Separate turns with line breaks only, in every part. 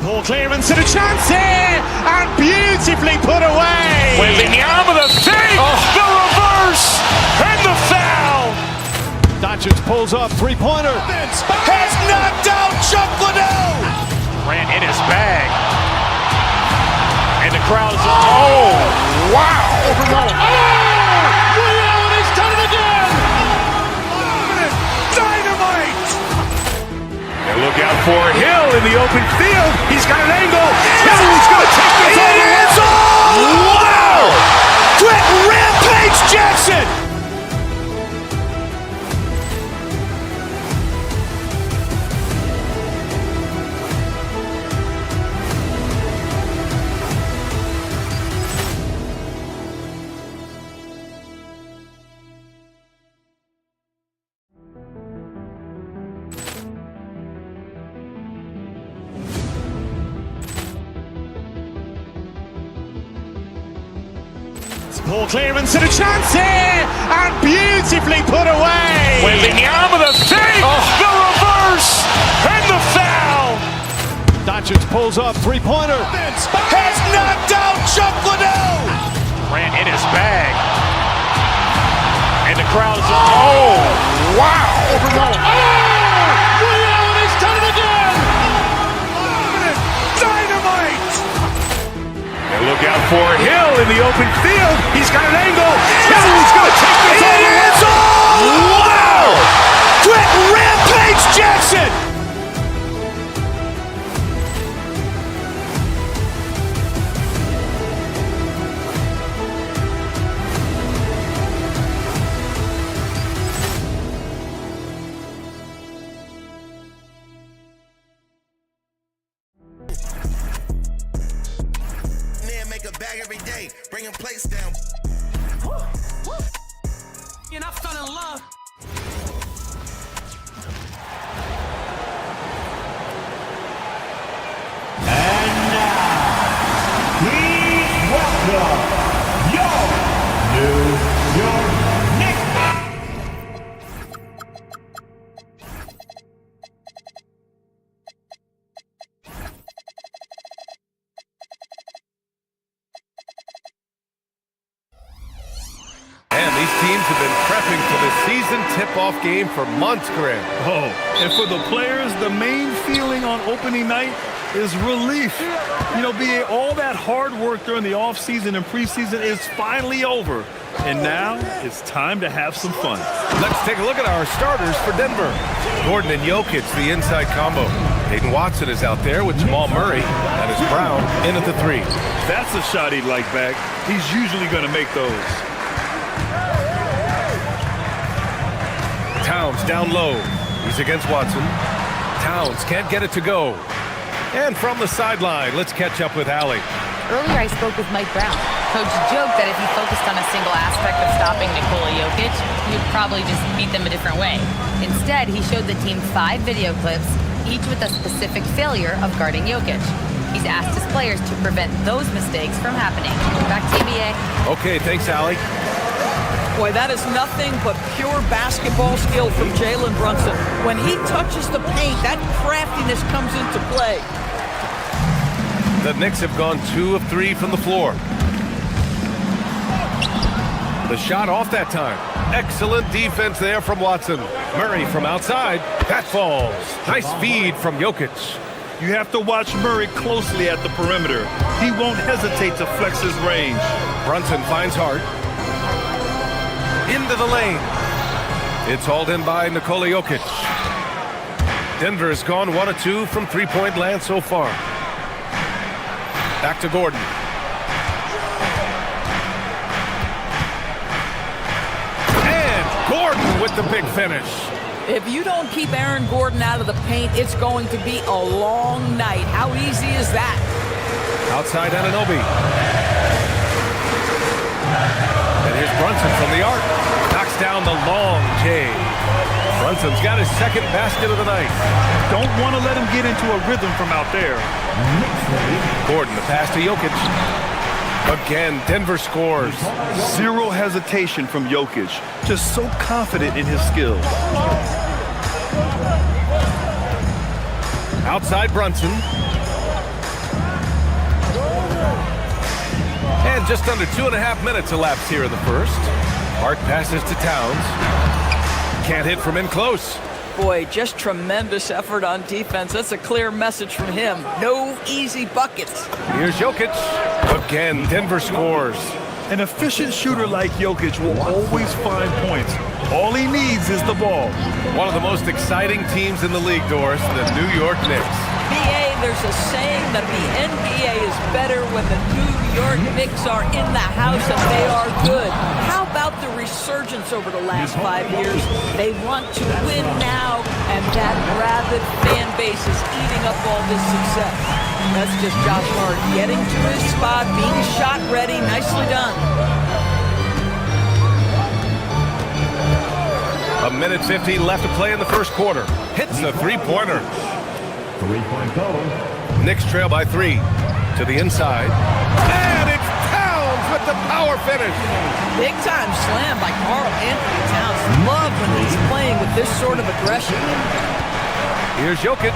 Ball clearance and a chance here, and beautifully put away.
Wembanyama the fake, the reverse, and the foul.
Doncic pulls up, three-pointer.
Has knocked out Chuck Liddell. Ran in his bag. And the crowd is, oh, wow.
Allen has done it again.
Dynamite. And look out for Hill in the open field. He's got an angle. Hill's going to take this all the way. It's all. Wow. Quick Rampage Jackson.
Ball clearance and a chance here, and beautifully put away.
Wembanyama the fake, the reverse, and the foul.
Doncic pulls up, three-pointer.
Has knocked out Chuck Liddell. Ran in his bag. And the crowd is, oh, wow.
Allen has done it again.
Dynamite. And look out for Hill in the open field. He's got an angle. Hill's going to take this all the way. It's all. Wow. Quick Rampage Jackson.
Make a bag every day, bringing plates down.
And I fell in love.
And now, please welcome your New York Knicks.
And these teams have been prepping for the season tip-off game for months, Graham.
Oh, and for the players, the main feeling on opening night is relief. You know, all that hard work during the offseason and preseason is finally over. And now it's time to have some fun.
Let's take a look at our starters for Denver. Gordon and Jokic, the inside combo. Peyton Watson is out there with Jamal Murray. That is Brown in at the three.
That's a shot he'd like back. He's usually going to make those.
Towns down low. He's against Watson. Towns can't get it to go. And from the sideline, let's catch up with Allie.
Earlier, I spoke with Mike Brown. Coach joked that if he focused on a single aspect of stopping Nikola Jokic, he would probably just beat them a different way. Instead, he showed the team 5 video clips, each with a specific failure of guarding Jokic. He's asked his players to prevent those mistakes from happening. Back to TBA.
Okay, thanks, Allie.
Boy, that is nothing but pure basketball skill from Jalen Brunson. When he touches the paint, that craftiness comes into play.
The Knicks have gone 2 of 3 from the floor. The shot off that time. Excellent defense there from Watson. Murray from outside. That falls. Nice feed from Jokic.
You have to watch Murray closely at the perimeter. He won't hesitate to flex his range.
Brunson finds Hart. Into the lane. It's hauled in by Nikola Jokic. Denver has gone 1 of 2 from three-point land so far. Back to Gordon. And Gordon with the big finish.
If you don't keep Aaron Gordon out of the paint, it's going to be a long night. How easy is that?
Outside Anunoby. And here's Brunson from the arc. Knocks down the long J. Brunson's got his second basket of the night.
Don't want to let him get into a rhythm from out there.
Gordon, the pass to Jokic. Again, Denver scores.
Zero hesitation from Jokic. Just so confident in his skills.
Outside Brunson. And just under 2.5 minutes elapsed here in the first. Hart passes to Towns. Can't hit from in close.
Boy, just tremendous effort on defense. That's a clear message from him. No easy buckets.
Here's Jokic. Again, Denver scores.
An efficient shooter like Jokic will always find points. All he needs is the ball.
One of the most exciting teams in the league, Doris, the New York Knicks.
BA, there's a saying that the NBA is better when the New York Knicks are in the house and they are good. How about the resurgence over the last 5 years? They want to win now, and that rabid fan base is eating up all this success. That's just Josh Hart getting to his spot, being shot ready. Nicely done.
1:50 left to play in the first quarter. Hits the three-pointer.
3-point goal.
Knicks trail by 3 to the inside. And it's Towns with the power finish.
Big time slam by Karl Anthony Towns. Love when he's playing with this sort of aggression.
Here's Jokic.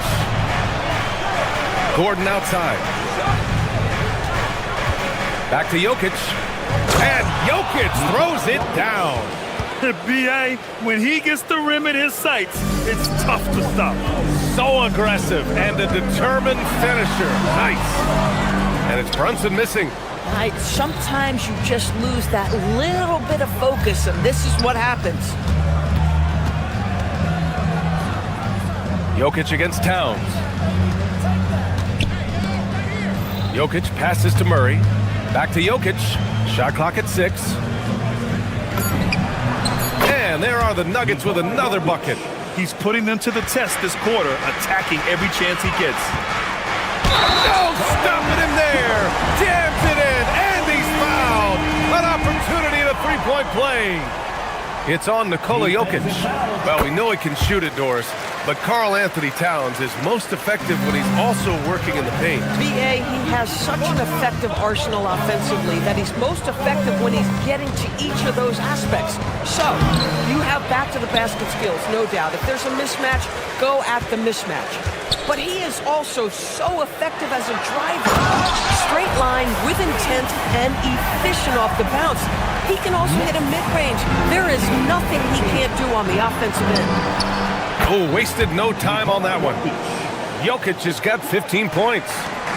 Gordon outside. Back to Jokic. And Jokic throws it down.
B.A., when he gets the rim in his sights, it's tough to stop.
So aggressive and a determined finisher. Nice. And it's Brunson missing.
Right, sometimes you just lose that little bit of focus, and this is what happens.
Jokic against Towns. Jokic passes to Murray. Back to Jokic. Shot clock at 6. And there are the Nuggets with another bucket.
He's putting them to the test this quarter, attacking every chance he gets.
No, stopping him there. Jams it in, and he's fouled. An opportunity in a three-point play. It's on Nikola Jokic. Well, we know he can shoot it, Doris, but Karl Anthony Towns is most effective when he's also working in the paint.
BA, he has such an effective arsenal offensively that he's most effective when he's getting to each of those aspects. So, you have back-to-the-basket skills, no doubt. If there's a mismatch, go at the mismatch. But he is also so effective as a driver. Straight line, with intent, and efficient off the bounce. He can also hit a mid-range. There is nothing he can't do on the offensive end.
Oh, wasted no time on that one. Jokic has got 15 points.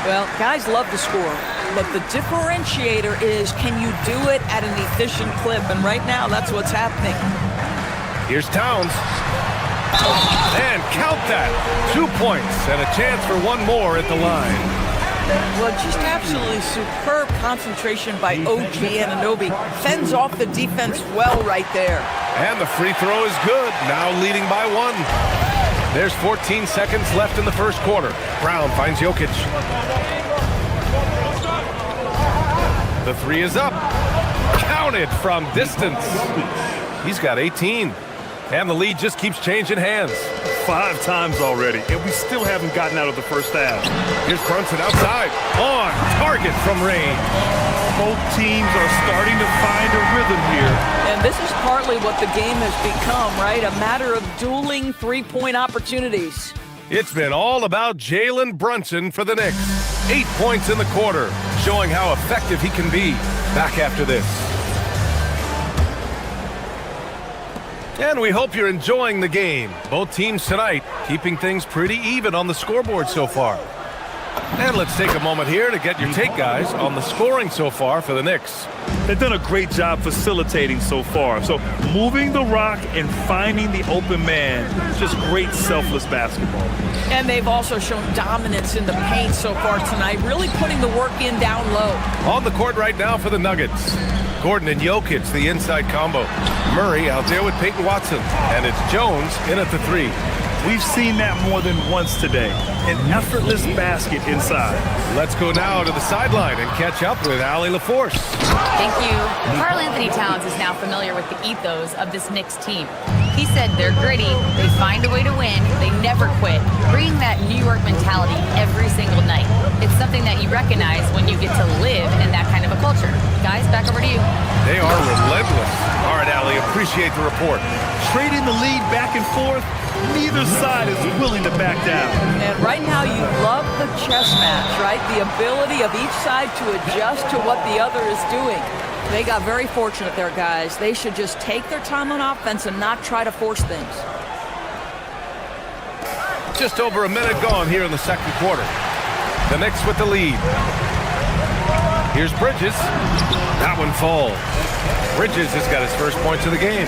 Well, guys love to score, but the differentiator is, can you do it at an efficient clip? And right now, that's what's happening.
Here's Towns. And count that. 2 points and a chance for one more at the line.
Well, just absolutely superb concentration by OG Anunoby. Fends off the defense well right there.
And the free throw is good, now leading by 1. There's 14 seconds left in the first quarter. Brown finds Jokic. The 3 is up. Counted from distance. He's got 18. And the lead just keeps changing hands.
5 times already, and we still haven't gotten out of the first half.
Here's Brunson outside. On target from range.
Both teams are starting to find a rhythm here.
And this is partly what the game has become, right? A matter of dueling three-point opportunities.
It's been all about Jalen Brunson for the Knicks. 8 points in the quarter, showing how effective he can be. Back after this. And we hope you're enjoying the game. Both teams tonight keeping things pretty even on the scoreboard so far. And let's take a moment here to get your take, guys, on the scoring so far for the Knicks.
They've done a great job facilitating so far. So moving the rock and finding the open man, just great selfless basketball.
And they've also shown dominance in the paint so far tonight, really putting the work in down low.
On the court right now for the Nuggets. Gordon and Jokic, the inside combo. Murray out there with Peyton Watson. And it's Jones in at the 3.
We've seen that more than once today. An effortless basket inside.
Let's go now to the sideline and catch up with Allie LaForce.
Thank you. Karl Anthony Towns is now familiar with the ethos of this Knicks team. He said they're gritty, they find a way to win, they never quit, bringing that New York mentality every single night. It's something that you you recognize when you get to live in that kind of a culture. Guys, back over to you.
They are relentless. All right, Allie, appreciate the report.
Trading the lead back and forth, neither side is willing to back down.
And right now you love the chess match, right? The ability of each side to adjust to what the other is doing. They got very fortunate there, guys. They should just take their time on offense and not try to force things.
Just over a minute gone here in the second quarter. The Knicks with the lead. Here's Bridges. That one falls. Bridges has got his first points of the game.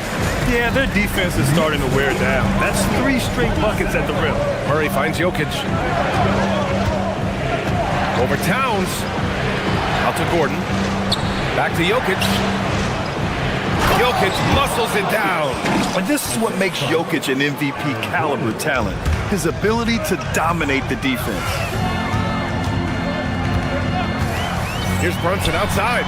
Yeah, their defense is starting to wear down. That's 3 straight buckets at the rim.
Murray finds Jokic. Over Towns. Out to Gordon. Back to Jokic. Jokic muscles it down.
And this is what makes Jokic an MVP caliber talent. His ability to dominate the defense.
Here's Brunson outside.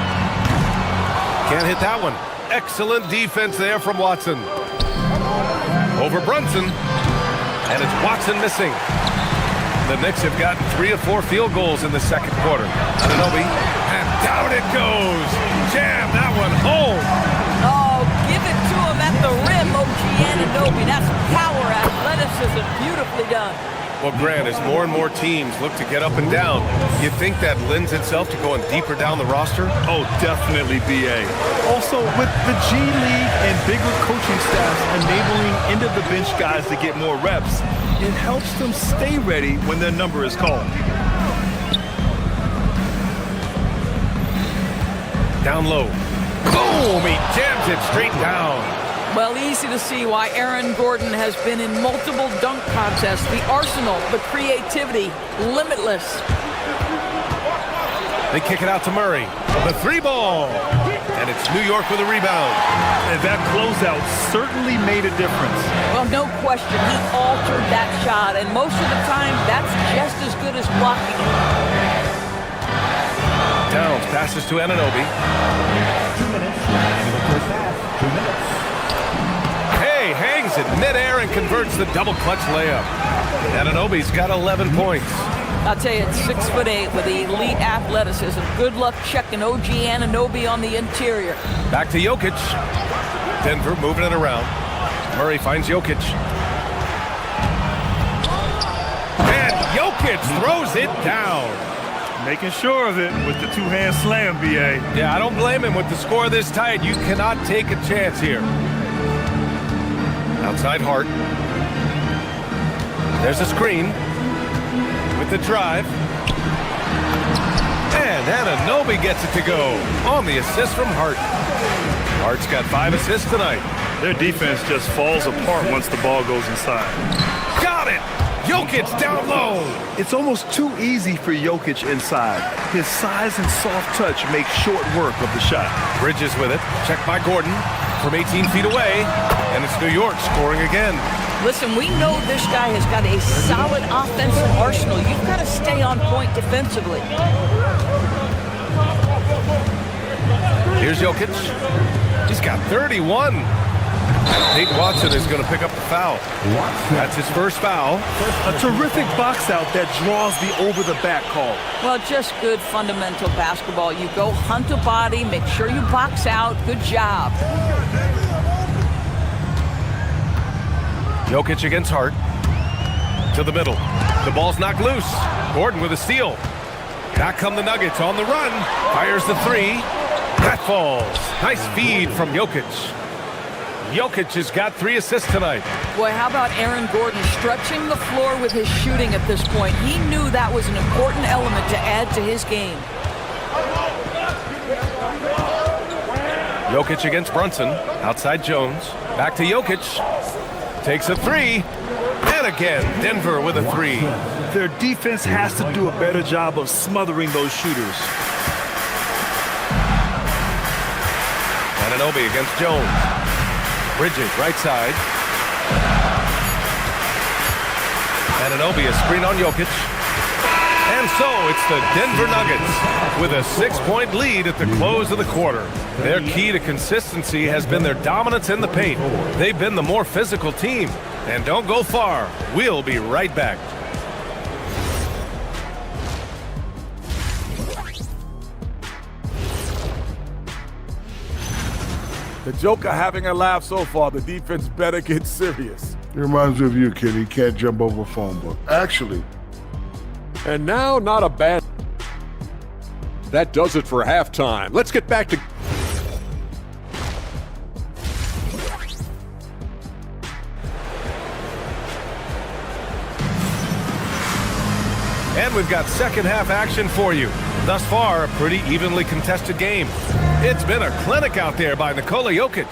Can't hit that one. Excellent defense there from Watson. Over Brunson. And it's Watson missing. The Knicks have gotten 3 of 4 field goals in the second quarter. Anunoby. And down it goes. Jam that one home.
Oh, give it to him at the rim, OG Anunoby. That's power, athleticism, beautifully done.
Well, Grant, as more and more teams look to get up and down, you think that lends itself to going deeper down the roster?
Oh, definitely, BA. Also, with the G League and bigger coaching staffs enabling end-of-the-bench guys to get more reps, it helps them stay ready when their number is called.
Down low. Boom! He jams it straight down.
Well, easy to see why Aaron Gordon has been in multiple dunk contests. The arsenal, the creativity, limitless.
They kick it out to Murray. The 3-ball. And it's New York with a rebound.
And that closeout certainly made a difference.
Well, no question. He altered that shot, and most of the time, that's just as good as blocking it.
Towns passes to Anunoby.
2 minutes. In the first half, 2 minutes.
Hey, hangs it midair and converts the double clutch layup. Anunoby's got 11 points.
I'll tell you, it's 6'8" with elite athleticism. Good luck checking OG Anunoby on the interior.
Back to Jokic. Denver moving it around. Murray finds Jokic. And Jokic throws it down.
Making sure of it with the 2-hand slam, BA.
Yeah, I don't blame him with the score this tight. You cannot take a chance here. Outside Hart. There's a screen with the drive. And Anunoby gets it to go on the assist from Hart. Hart's got 5 assists tonight.
Their defense just falls apart once the ball goes inside.
Got it! Jokic down low.
It's almost too easy for Jokic inside. His size and soft touch make short work of the shot.
Bridges with it. Checked by Gordon from 18 feet away. And it's New York scoring again.
Listen, we know this guy has got a solid offensive arsenal. You've got to stay on point defensively.
Here's Jokic. He's got 31. Peyton Watson is going to pick up the foul. That's his first foul.
A terrific box out that draws the over-the-back call.
Well, just good fundamental basketball. You go hunt a body, make sure you box out. Good job.
Jokic against Hart. To the middle. The ball's knocked loose. Gordon with a steal. Back come the Nuggets on the run. Fires the 3. That falls. Nice feed from Jokic. Jokic has got 3 assists tonight.
Boy, how about Aaron Gordon stretching the floor with his shooting at this point? He knew that was an important element to add to his game.
Jokic against Brunson. Outside Jones. Back to Jokic. Takes a 3. And again, Denver with a 3.
Their defense has to do a better job of smothering those shooters.
Anunoby against Jones. Bridges, right side. Anunoby, a screen on Jokic. And so it's the Denver Nuggets with a 6-point lead at the close of the quarter. Their key to consistency has been their dominance in the paint. They've been the more physical team. And don't go far. We'll be right back.
The Joker having a laugh so far. The defense better get serious.
It reminds me of you, kid. He can't jump over a phone book. Actually.
And now, not a bad... That does it for halftime. Let's get back to...
And we've got second half action for you. Thus far, a pretty evenly contested game. It's been a clinic out there by Nikola Jokic.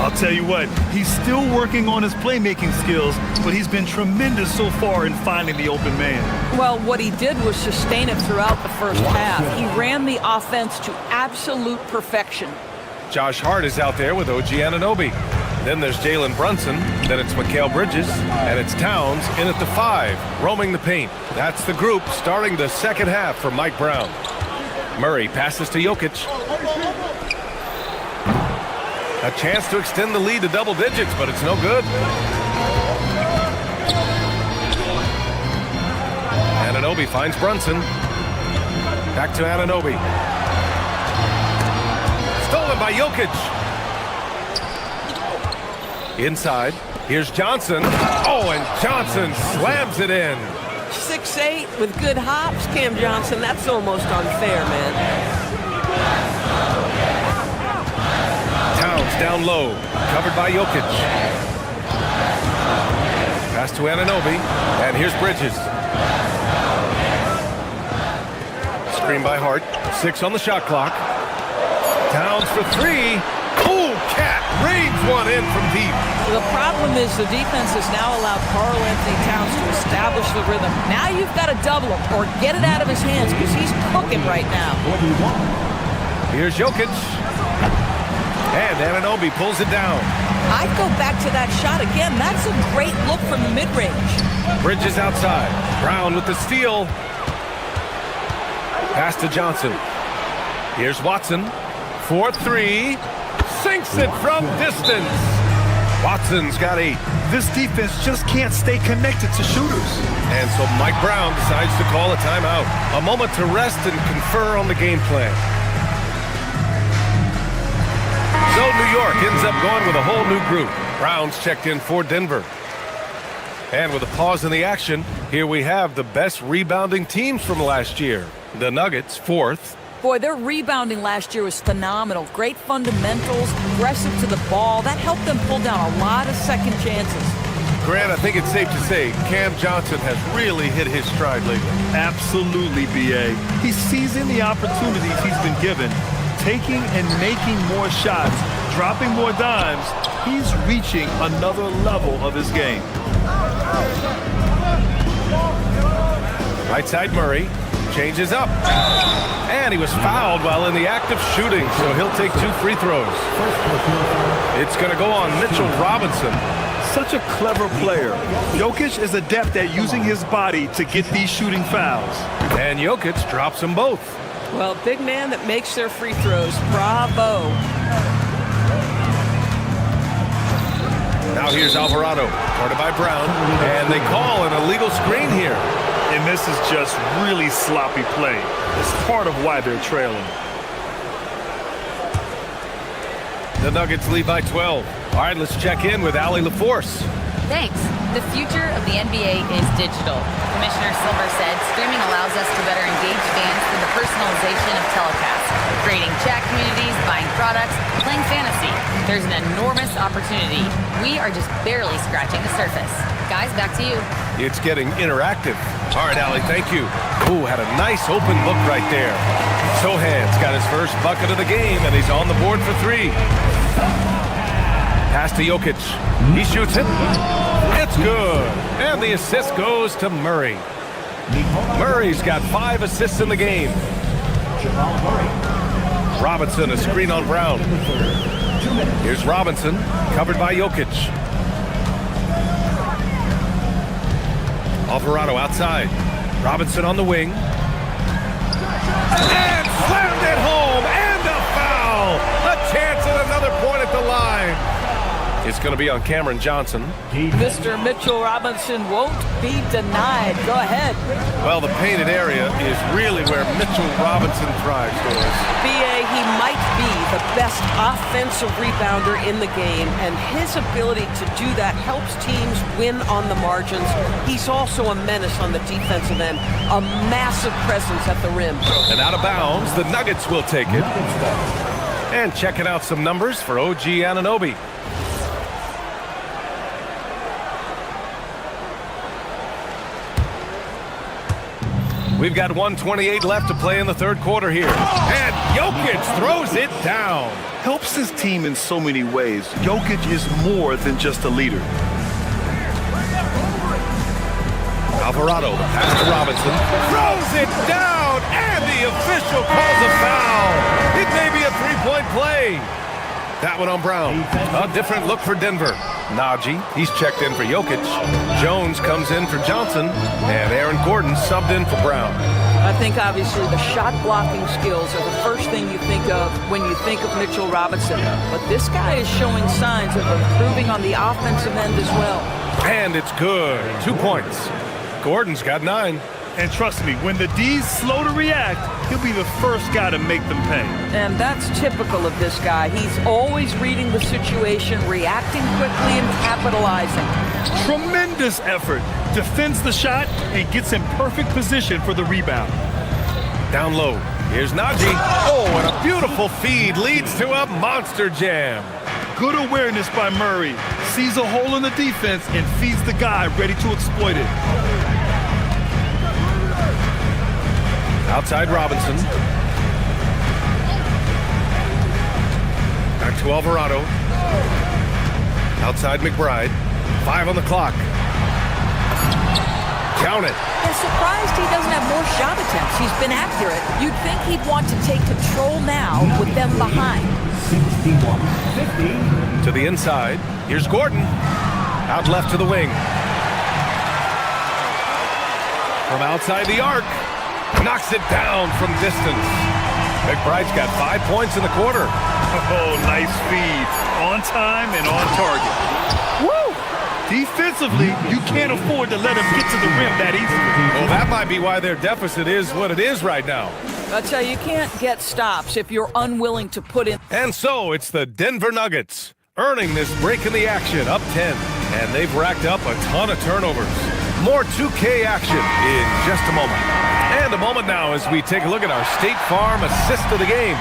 I'll tell you what, he's still working on his playmaking skills, but he's been tremendous so far in finding the open man.
Well, what he did was sustain it throughout the first half. He ran the offense to absolute perfection.
Josh Hart is out there with OG Anunoby. Then there's Jalen Brunson. Then it's Mikal Bridges. And it's Towns in at the 5, roaming the paint. That's the group starting the second half for Mike Brown. Murray passes to Jokic. A chance to extend the lead to double digits, but it's no good. Anunoby finds Brunson. Back to Anunoby. Stolen by Jokic. Inside, here's Johnson. Oh, and Johnson slams it in.
6'8" with good hops, Cam Johnson. That's almost unfair, man.
Towns down low, covered by Jokic. Pass to Anunoby, and here's Bridges. Screen by Hart. 6 on the shot clock. Towns for 3. Ooh, Cat rains one in from deep.
The problem is the defense has now allowed Karl Anthony Towns to establish the rhythm. Now you've got to double him or get it out of his hands because he's cooking right now.
Here's Jokic. And Anunoby pulls it down.
I'd go back to that shot again. That's a great look from the mid-range.
Bridges outside. Brown with the steal. Pass to Johnson. Here's Watson. 4-3. Sinks it from distance. Watson's got 8.
This defense just can't stay connected to shooters.
And so Mike Brown decides to call a timeout. A moment to rest and confer on the game plan. So New York ends up going with a whole new group. Brown's checked in for Denver. And with a pause in the action, here we have the best rebounding teams from last year. The Nuggets, 4th.
Boy, their rebounding last year was phenomenal. Great fundamentals, aggressive to the ball. That helped them pull down a lot of second chances.
Grant, I think it's safe to say Cam Johnson has really hit his stride lately.
Absolutely, B.A. He's seizing the opportunities he's been given, taking and making more shots, dropping more dimes. He's reaching another level of his game.
Right side Murray changes up. And he was fouled while in the act of shooting, so he'll take 2 free throws. It's going to go on Mitchell Robinson.
Such a clever player. Jokic is adept at using his body to get these shooting fouls.
And Jokic drops them both.
Well, big man that makes their free throws. Bravo.
Now here's Alvarado, guarded by Brown. And they call an illegal screen here.
And this is just really sloppy play. It's part of why they're trailing.
The Nuggets lead by 12. All right, let's check in with Allie LaForce.
Thanks. The future of the NBA is digital. Commissioner Silver said streaming allows us to better engage fans through the personalization of telecasts, creating chat communities, buying products, playing fantasy. There's an enormous opportunity. We are just barely scratching the surface. Guys, back to you.
It's getting interactive. All right, Allie, thank you. Ooh, had a nice open look right there. Sohan's got his first bucket of the game, and he's on the board for 3. Pass to Jokic. He shoots it. It's good. And the assist goes to Murray. Murray's got 5 assists in the game. Robinson, a screen on Brown. Here's Robinson, covered by Jokic. Alvarado outside. Robinson on the wing. And slammed it home. And a foul. A chance at another point at the line. It's going to be on Cameron Johnson.
Mr. Mitchell Robinson won't be denied. Go ahead.
Well, the painted area is really where Mitchell Robinson thrives, Doris.
B.A., he might be the best offensive rebounder in the game, and his ability to do that helps teams win on the margins. He's also a menace on the defensive end, a massive presence at the rim.
And out of bounds, the Nuggets will take it. And checking out some numbers for OG Anunoby. We've got 1:28 left to play in the third quarter here. And Jokic throws it down.
Helps his team in so many ways. Jokic is more than just a leader.
Alvarado, the pass to Robinson. Throws it down, and the official calls a foul. It may be a three-point play. That one on Brown. A different look for Denver. Najee, he's checked in for Jokic. Jones comes in for Johnson. And Aaron Gordon subbed in for Brown.
I think obviously the shot blocking skills are the first thing you think of when you think of Mitchell Robinson. But this guy is showing signs of improving on the offensive end as well.
And it's good. 2 points. Gordon's got 9.
And trust me, when the D's slow to react, he'll be the first guy to make them pay.
And that's typical of this guy. He's always reading the situation, reacting quickly, and capitalizing.
Tremendous effort. Defends the shot and gets in perfect position for the rebound.
Down low. Here's Najee. Oh, and a beautiful feed leads to a monster jam.
Good awareness by Murray. Sees a hole in the defense and feeds the guy ready to exploit it.
Outside Robinson. Back to Alvarado. Outside McBride. 5 on the clock. Count it.
I'm surprised he doesn't have more shot attempts. He's been accurate. You'd think he'd want to take control now with them behind.
61-50.
To the inside. Here's Gordon. Out left to the wing. From outside the arc. Knocks it down from distance. McBride's got 5 points in the quarter.
Oh, nice feed. On time and on target. Woo! Defensively, you can't afford to let him get to the rim that easily.
Well, that might be why their deficit is what it is right now.
I tell you, you can't get stops if you're unwilling to put in.
And so it's the Denver Nuggets earning this break in the action, up 10. And they've racked up a ton of turnovers. More 2K action in just a moment. And a moment now as we take a look at our State Farm assist of the game.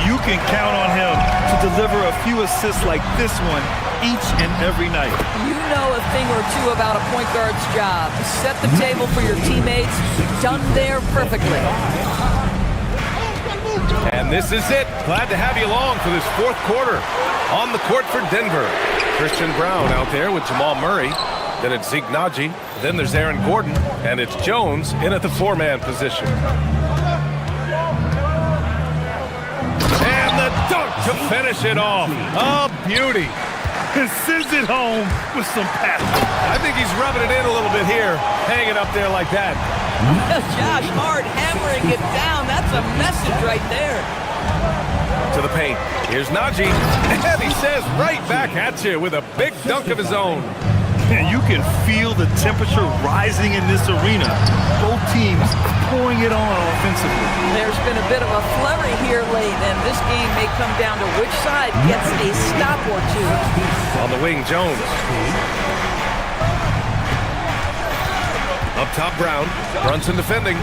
You can count on him to deliver a few assists like this one each and every night.
You know a thing or two about a point guard's job. Set the table for your teammates. Done there perfectly.
And this is it. Glad to have you along for this fourth quarter. On the court for Denver. Christian Brown out there with Jamal Murray. Then it's Zeke Najee. Then there's Aaron Gordon. And it's Jones in at the 4-man position. And the dunk to finish it off. A beauty.
And sends it home with some passion.
I think he's rubbing it in a little bit here. Hanging up there like that.
Josh Hart hammering it down. That's a message right there.
To the paint. Here's Najee. And he says right back at you with a big dunk of his own.
And you can feel the temperature rising in this arena. Both teams pouring it on offensively.
There's been a bit of a flurry here late, and this game may come down to which side gets a stop or two.
On the wing, Jones. Up top, Brown. Brunson defending.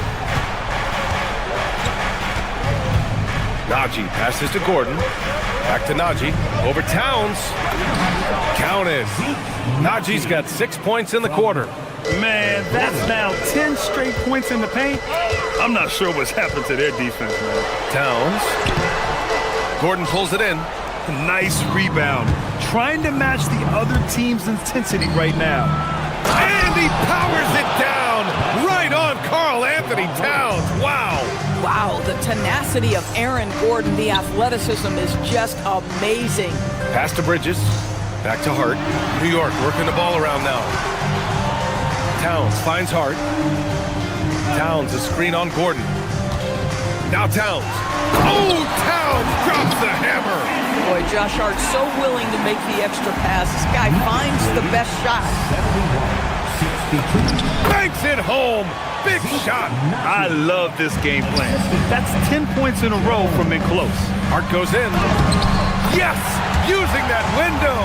Najee passes to Gordon. Back to Najee. Over Towns. Counted. Najee's got 6 points in the quarter.
Man, that's now 10 straight points in the paint. I'm not sure what's happened to their defense, man.
Towns. Gordon pulls it in.
Nice rebound. Trying to match the other team's intensity right now.
And he powers it down. Right on Karl Anthony Towns. Wow.
Wow, the tenacity of Aaron Gordon, the athleticism is just amazing.
Pass to Bridges. Back to Hart. New York working the ball around now. Towns finds Hart. Towns a screen on Gordon. Now Towns. Oh, Towns drops the hammer.
Boy, Josh Hart's so willing to make the extra pass. This guy finds the best shot.
Banks it home. Big shot.
I love this game plan. That's 10 points in a row from in close.
Hart goes in. Yes! Using that window.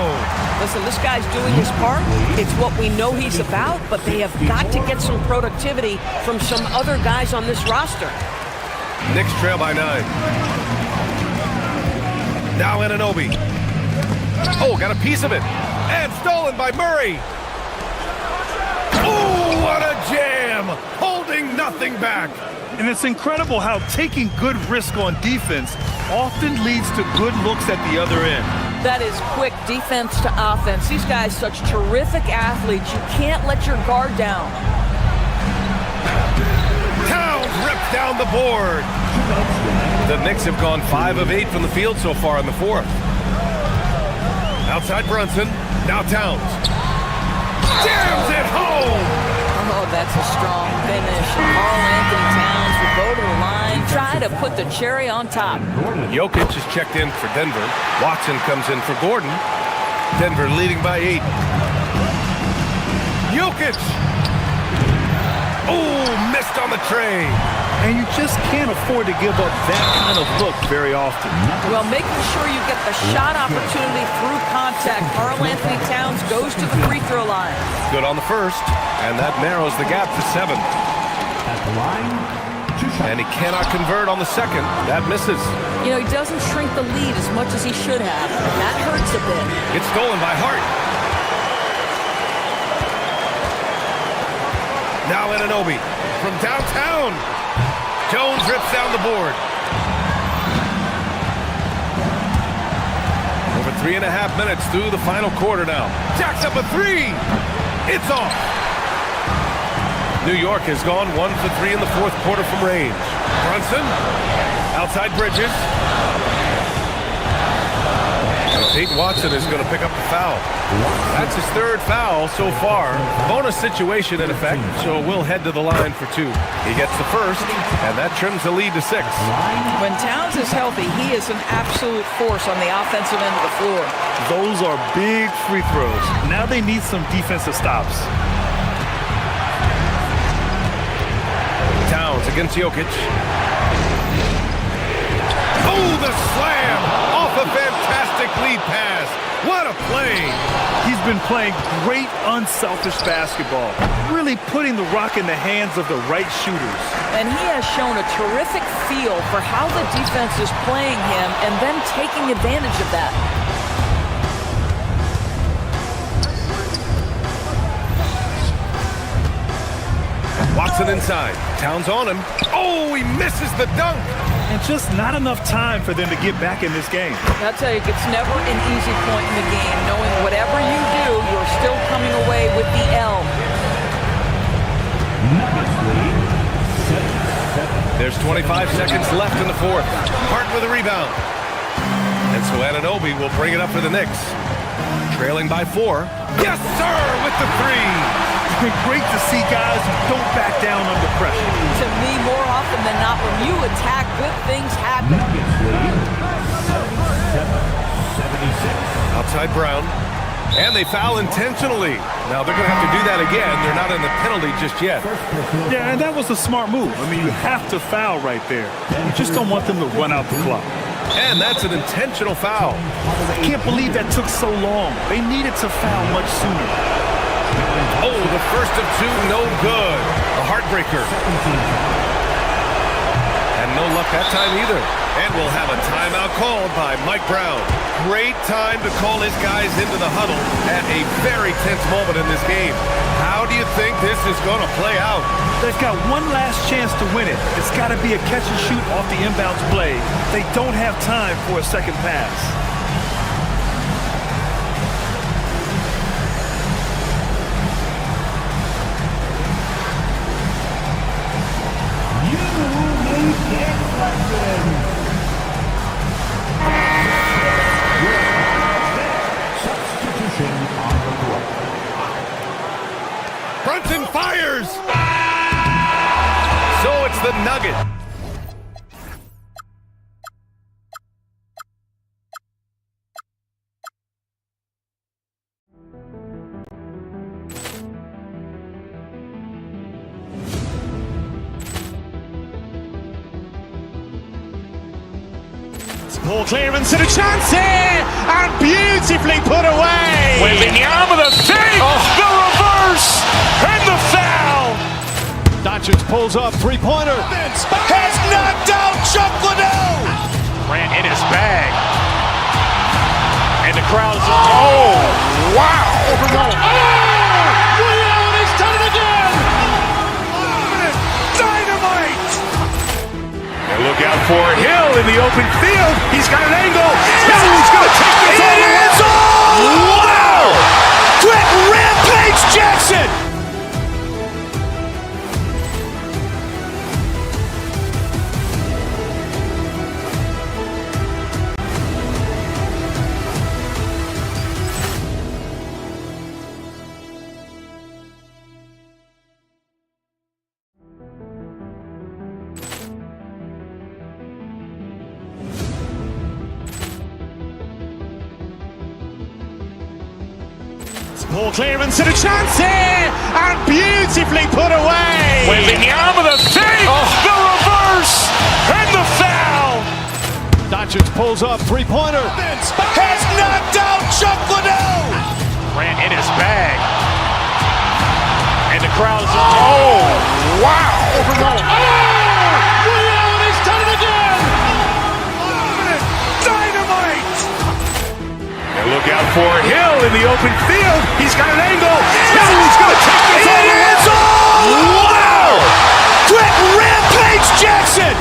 Listen, this guy's doing his part. It's what we know he's about, but they have got to get some productivity from some other guys on this roster.
Knicks trail by 9. Now Anunoby. Oh, got a piece of it. And stolen by Murray. Oh, what a jam! Holding nothing back.
And it's incredible how taking good risk on defense often leads to good looks at the other end.
That is quick defense to offense. These guys, such terrific athletes. You can't let your guard down.
Towns rips down the board. The Knicks have gone 5 of 8 from the field so far in the fourth. Outside Brunson. Now Towns. Jams it home.
Oh, that's a strong finish. Karl-Anthony Towns will go to the line, try to put the cherry on top.
Jokic is checked in for Denver. Watson comes in for Gordon. Denver leading by 8. Jokic. Oh, missed on the tray.
And you just can't afford to give up that kind of look very often.
Well, making sure you get the shot opportunity through contact. Karl-Anthony Towns goes to the free throw line.
Good on the first, and that narrows the gap to 7.
At the line, 2 shots.
And he cannot convert on the second. That misses.
You know, he doesn't shrink the lead as much as he should have. That hurts a bit.
It's stolen by Hart. Now Anunoby from downtown. Jones rips down the board. Over 3.5 minutes through the final quarter now. Jacks up a 3. It's off. New York has gone 1 for 3 in the fourth quarter from range. Brunson, outside Bridges. Peyton Watson is going to pick up the foul. That's his 3rd foul so far. Bonus situation in effect, so we'll head to the line for 2. He gets the first, and that trims the lead to 6.
When Towns is healthy, he is an absolute force on the offensive end of the floor.
Those are big free throws. Now they need some defensive stops.
Towns against Jokic. Oh, the slam! Off a fantastic lead pass. What a play!
He's been playing great unselfish basketball, really putting the rock in the hands of the right shooters.
And he has shown a terrific feel for how the defense is playing him and then taking advantage of that.
Watson inside. Towns on him. Oh, he misses the dunk.
And just not enough time for them to get back in this game.
I'll tell you, it's never an easy point in the game, knowing whatever you do, you're still coming away with the L.
There's 25 seconds left in the fourth. Hart with a rebound. And so Anunoby will bring it up for the Knicks. Trailing by 4. Yes, sir, with the 3.
It's been great to see guys who don't back down under pressure.
To me, more often than not, when you attack, good things happen.
Outside Brown. And they foul intentionally. Now they're going to have to do that again. They're not in the penalty just yet.
Yeah, and that was a smart move. I mean, you have to foul right there. You just don't want them to run out the clock.
And that's an intentional foul.
I can't believe that took so long. They needed to foul much sooner.
Oh, the first of 2, no good. A heartbreaker. And no luck that time either. And we'll have a timeout called by Mike Brown. Great time to call his guys into the huddle at a very tense moment in this game. How do you think this is going to play out?
They've got one last chance to win it. It's got to be a catch and shoot off the inbounds play. They don't have time for a second pass.
Brunson fires! So it's the Nugget.
Ball clearance and a chance here, and beautifully put away. Wembanyama the fake, the reverse, and the foul.
Doncic pulls up, three-pointer.
Has knocked out Chuck Liddell. Ran in his bag. And the crowd is, oh, wow.
He's done it again.
Dynamite. And look out for Hill in the open field. He's got an angle. Hill's going to take this all the way. Wow. Quick rampage Jackson. Ball clearance and a chance here, and beautifully put away. Wembanyama the fake, the reverse, and the foul.
Doncic pulls up, three-pointer.
Has knocked out Chuck Liddell. Ran in his bag. And the crowd is, oh, wow.
He's done it again.
Dynamite. And look out for Hill in the open field. He's got an angle. Hill's going to take this all the way. Wow. Quick rampage Jackson.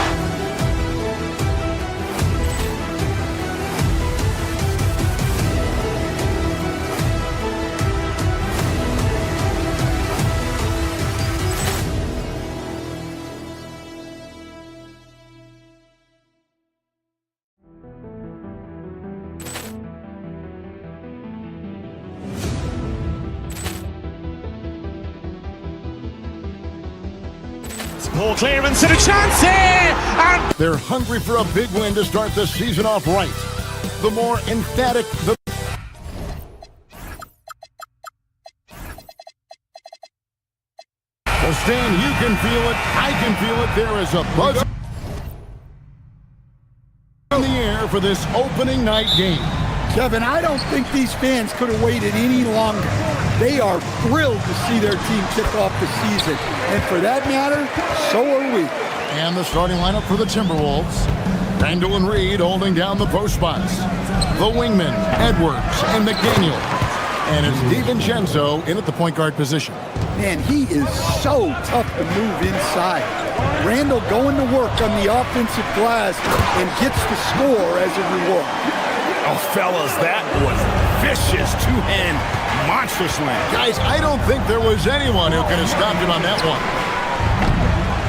Ball clearance and a chance here, and
they're hungry for a big win to start the season off right. The more emphatic the Stan, you can feel it, I can feel it. There is a buzz in the air for this opening night game.
Kevin, I don't think these fans could have waited any longer. They are thrilled to see their team kick off the season. And for that matter, so are we.
And the starting lineup for the Timberwolves. Randall and Reed holding down the post spots. The wingmen, Edwards and McDaniel. And it's DiVincenzo in at the point guard position.
Man, he is so tough to move inside. Randall going to work on the offensive glass and gets the score as a reward.
Oh, fellas, that was vicious two-hand monster slam.
Guys, I don't think there was anyone who could have stopped him on that one.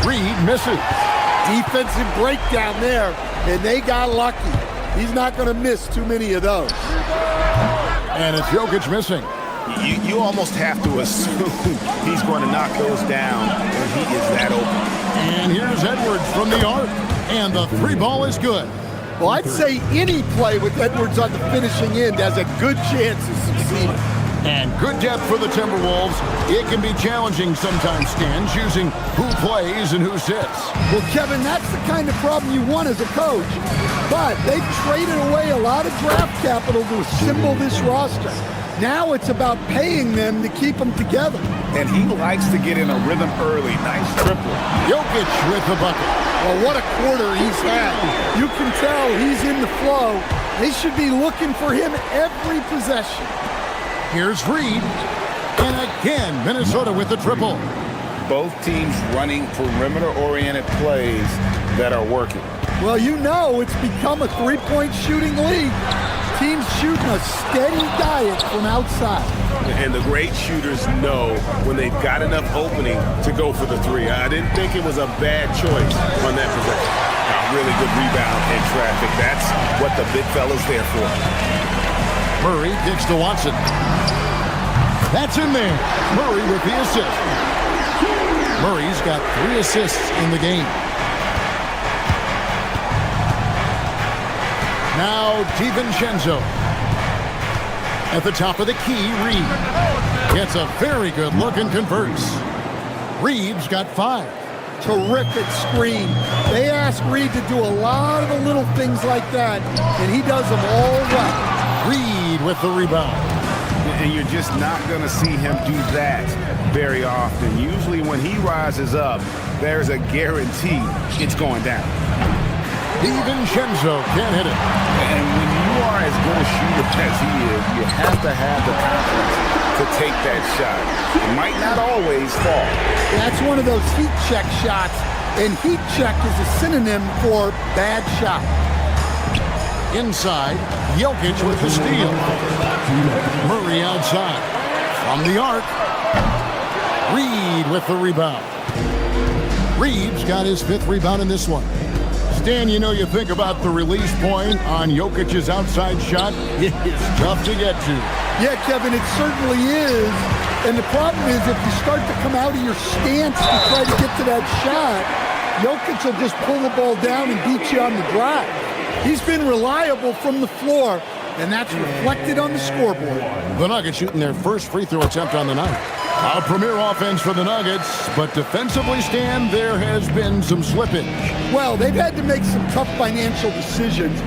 Reed misses.
Defensive breakdown there, and they got lucky. He's not going to miss too many of those.
And it's Jokic missing.
You almost have to assume he's going to knock those down when he is that open.
And here's Edwards from the arc, and the three ball is good.
Well, I'd say any play with Edwards on the finishing end has a good chance of succeeding.
And good depth for the Timberwolves. It can be challenging sometimes, Stan, choosing who plays and who sits.
Well, Kevin, that's the kind of problem you want as a coach. But they've traded away a lot of draft capital to assemble this roster. Now it's about paying them to keep them together.
And he likes to get in a rhythm early. Nice triple.
Jokic with the bucket.
Well, what a quarter he's had. You can tell he's in the flow. They should be looking for him every possession.
Here's Reed. And again, Minnesota with the triple.
Both teams running perimeter-oriented plays that are working.
Well, you know it's become a three-point shooting league. Teams shooting a steady diet from outside.
And the great shooters know when they've got enough opening to go for the three. I didn't think it was a bad choice on that possession. A really good rebound in traffic. That's what the big fella's there for.
Murray kicks to Watson. That's in there. Murray with the assist. Murray's got 3 assists in the game. Now DiVincenzo. At the top of the key, Reed gets a very good look and converts. Reed's got 5.
terrific screen. They ask Reed to do a lot of the little things like that, and he does them all right.
Reed with the rebound.
And you're just not going to see him do that very often. Usually when he rises up, there's a guarantee it's going down.
DiVincenzo can't hit it.
And when you are as good a shooter as he is, you have to have the confidence to take that shot. It might not always fall.
That's one of those heat check shots, and heat check is a synonym for bad shot.
Inside, Jokic with the steal. Murray outside. From the arc, Reed with the rebound. Reed's got his 5th rebound in this one. Stan, you know, you think about the release point on Jokic's outside shot. It is tough to get to.
Yeah, Kevin, it certainly is. And the problem is if you start to come out of your stance to try to get to that shot, Jokic will just pull the ball down and beat you on the drive. He's been reliable from the floor, and that's reflected on the scoreboard.
The Nuggets shooting their first free throw attempt on the night. A premier offense for the Nuggets, but defensively, Stan, there has been some slippage.
Well, they've had to make some tough financial decisions,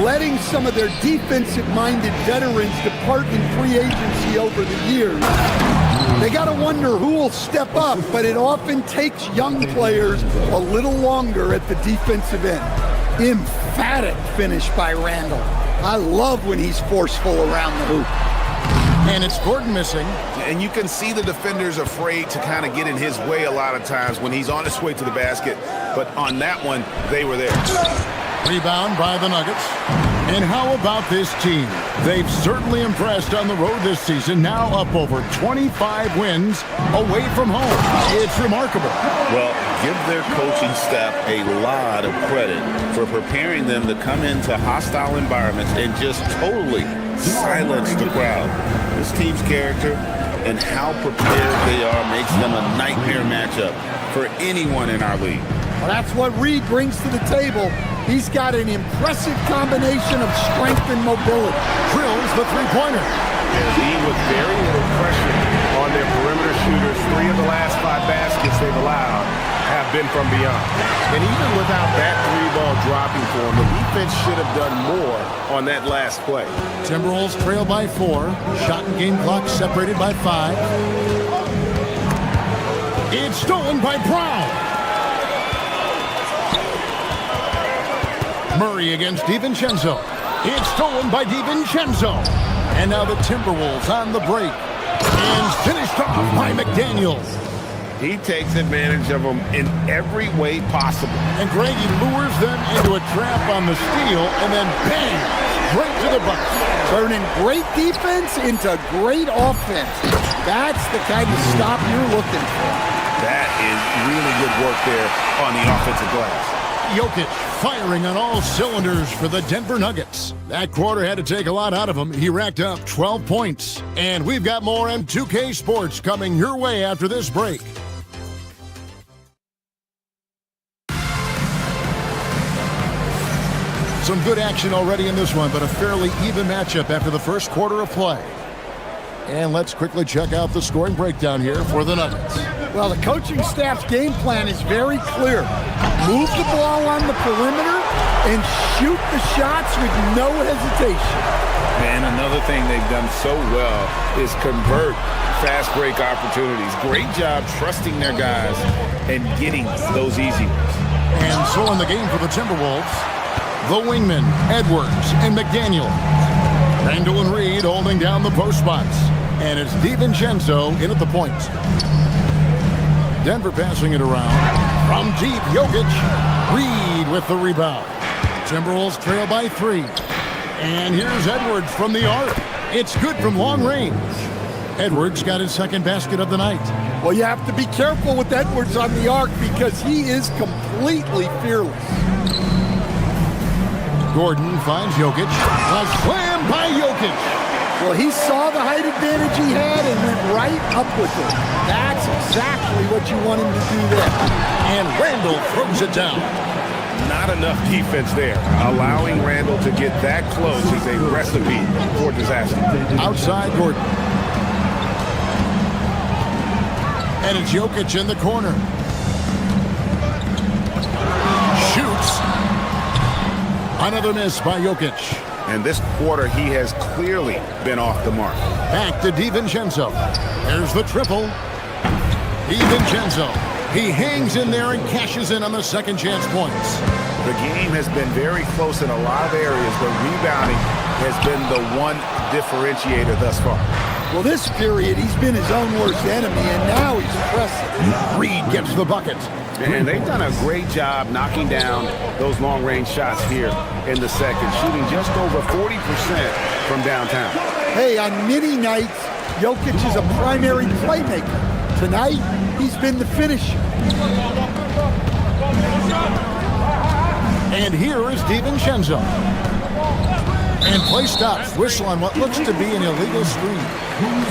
letting some of their defensive-minded veterans depart in free agency over the years. They got to wonder who will step up, but it often takes young players a little longer at the defensive end. Emphatic finish by Randall. I love when he's forceful around the hoop.
And it's Gordon missing.
And you can see the defenders afraid to kind of get in his way a lot of times when he's on his way to the basket. But on that one, they were there.
Rebound by the Nuggets. And how about this team? They've certainly impressed on the road this season, now up over 25 wins away from home. It's remarkable.
Well, give their coaching staff a lot of credit for preparing them to come into hostile environments and just totally silence the crowd. This team's character and how prepared they are makes them a nightmare matchup for anyone in our league.
Well, that's what Reed brings to the table. He's got an impressive combination of strength and mobility.
Drills the three-pointer.
Lead with very little pressure on their perimeter shooters. 3 of the last 5 baskets they've allowed have been from beyond. And even without that 3-ball dropping for them, the defense should have done more on that last play.
Timberwolves trail by 4. Shot and game clock separated by 5. It's stolen by Brown. Murray against DiVincenzo. It's stolen by DiVincenzo. And now the Timberwolves on the break. And finished off by McDaniels.
He takes advantage of them in every way possible.
And Greg, he lures them into a trap on the steal, and then bang, straight to the bucket.
Turning great defense into great offense. That's the kind of stop you're looking for.
That is really good work there on the offensive glass.
Jokic firing on all cylinders for the Denver Nuggets. That quarter had to take a lot out of him. He racked up 12 points. And we've got more M2K Sports coming your way after this break. Some good action already in this one, but a fairly even matchup after the first quarter of play. And let's quickly check out the scoring breakdown here for the Nuggets.
Well, the coaching staff's game plan is very clear. Move the ball on the perimeter and shoot the shots with no hesitation.
And another thing they've done so well is convert fast break opportunities. Great job trusting their guys and getting those easy ones.
And so in the game for the Timberwolves, the wingmen, Edwards and McDaniel. Randall and Reed holding down the post spots. And it's DiVincenzo in at the point. Denver passing it around. From deep, Jokic. Reed with the rebound. Timberwolves trail by 3. And here's Edwards from the arc. It's good from long range. Edwards got his second basket of the night.
Well, you have to be careful with Edwards on the arc because he is completely fearless.
Gordon finds Jokic. A slam by Jokic.
Well, he saw the height advantage he had and went right up with it. That's exactly what you want him to do there.
And Randall throws it down.
Not enough defense there. Allowing Randall to get that close is a recipe for disaster.
Outside Gordon. And it's Jokic in the corner. Another miss by Jokic.
And this quarter, he has clearly been off the mark.
Back to DiVincenzo. There's the triple. DiVincenzo. He hangs in there and cashes in on the second chance points.
The game has been very close in a lot of areas, but rebounding has been the one differentiator thus far.
Well, this period, he's been his own worst enemy, and now he's pressing.
Reed gets the bucket.
And they've done a great job knocking down those long-range shots here in the second, shooting just over 40% from downtown.
Hey, on many nights, Jokic is a primary playmaker. Tonight, he's been the finisher.
And here is DiVincenzo. And play stops. Whistle on what looks to be an illegal screen.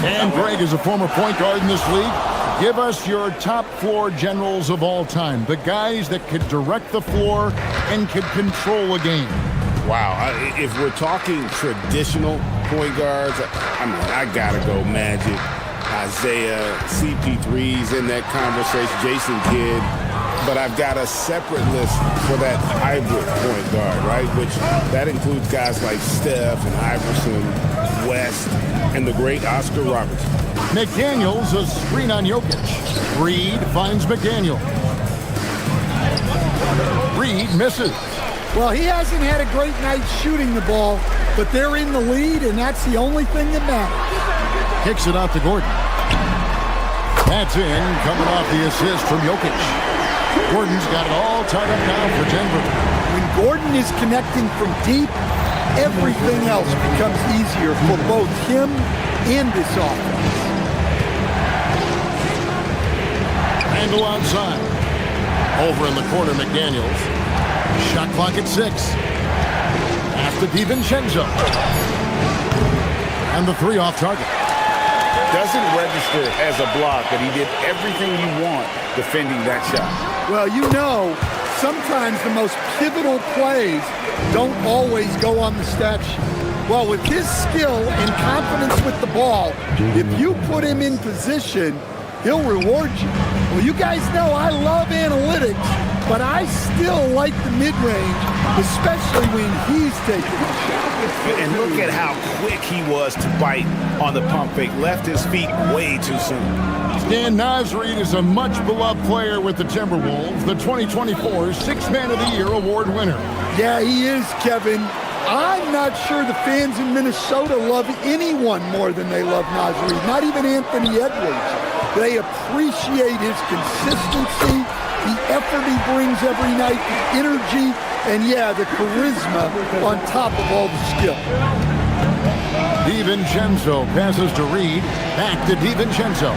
And Greg is a former point guard in this league. Give us your top floor generals of all time. The guys that could direct the floor and could control a game.
Wow. If we're talking traditional point guards, I got to go Magic, Isaiah, CP3's in that conversation, Jason Kidd. But I've got a separate list for that hybrid point guard, right? Which that includes guys like Steph and Iverson, West, and the great Oscar Robertson.
McDaniels, a screen on Jokic. Reed finds McDaniel. Reed misses.
Well, he hasn't had a great night shooting the ball, but they're in the lead, and that's the only thing that matters.
Kicks it out to Gordon. That's in, coming off the assist from Jokic. Gordon's got it all tied up now for Denver.
When Gordon is connecting from deep, everything else becomes easier for both him and this offense.
Randall outside. Over in the corner, McDaniels. Shot clock at 6. After DiVincenzo. And the 3 off target.
Doesn't register as a block, but he did everything you want defending that shot.
Well, you know, sometimes the most pivotal plays don't always go on the stat sheet. Well, with his skill and confidence with the ball, if you put him in position, he'll reward you. Well, you guys know I love analytics, but I still like the mid-range, especially when he's taking a shot.
And look at how quick he was to bite on the pump fake. Left his feet way too soon.
Dan Nasreed is a much-beloved player with the Timberwolves, the 2024 Sixth Man of the Year award winner.
Yeah, he is, Kevin. I'm not sure the fans in Minnesota love anyone more than they love Nasreed, not even Anthony Edwards. They appreciate his consistency, the effort he brings every night, the energy, and yeah, the charisma on top of all the skill.
DiVincenzo passes to Reed, back to DiVincenzo.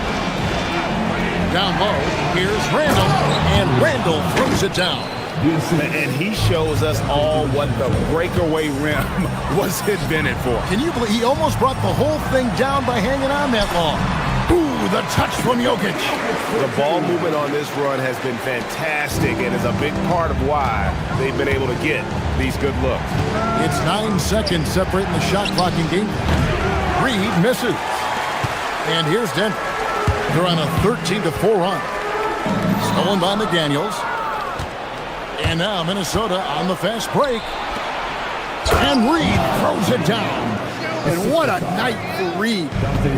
Down low, here's Randall, and Randall throws it down.
And he shows us all what the breakaway rim was invented for.
Can you believe he almost brought the whole thing down by hanging on that long? Ooh, the touch from Jokic.
The ball movement on this run has been fantastic and is a big part of why they've been able to get these good looks.
It's 9 seconds separating the shot clock in game. Reed misses. And here's Denver. They're on a 13-4 run. Stolen by McDaniels. And now Minnesota on the fast break. And Reed throws it down.
And what a night for Reed.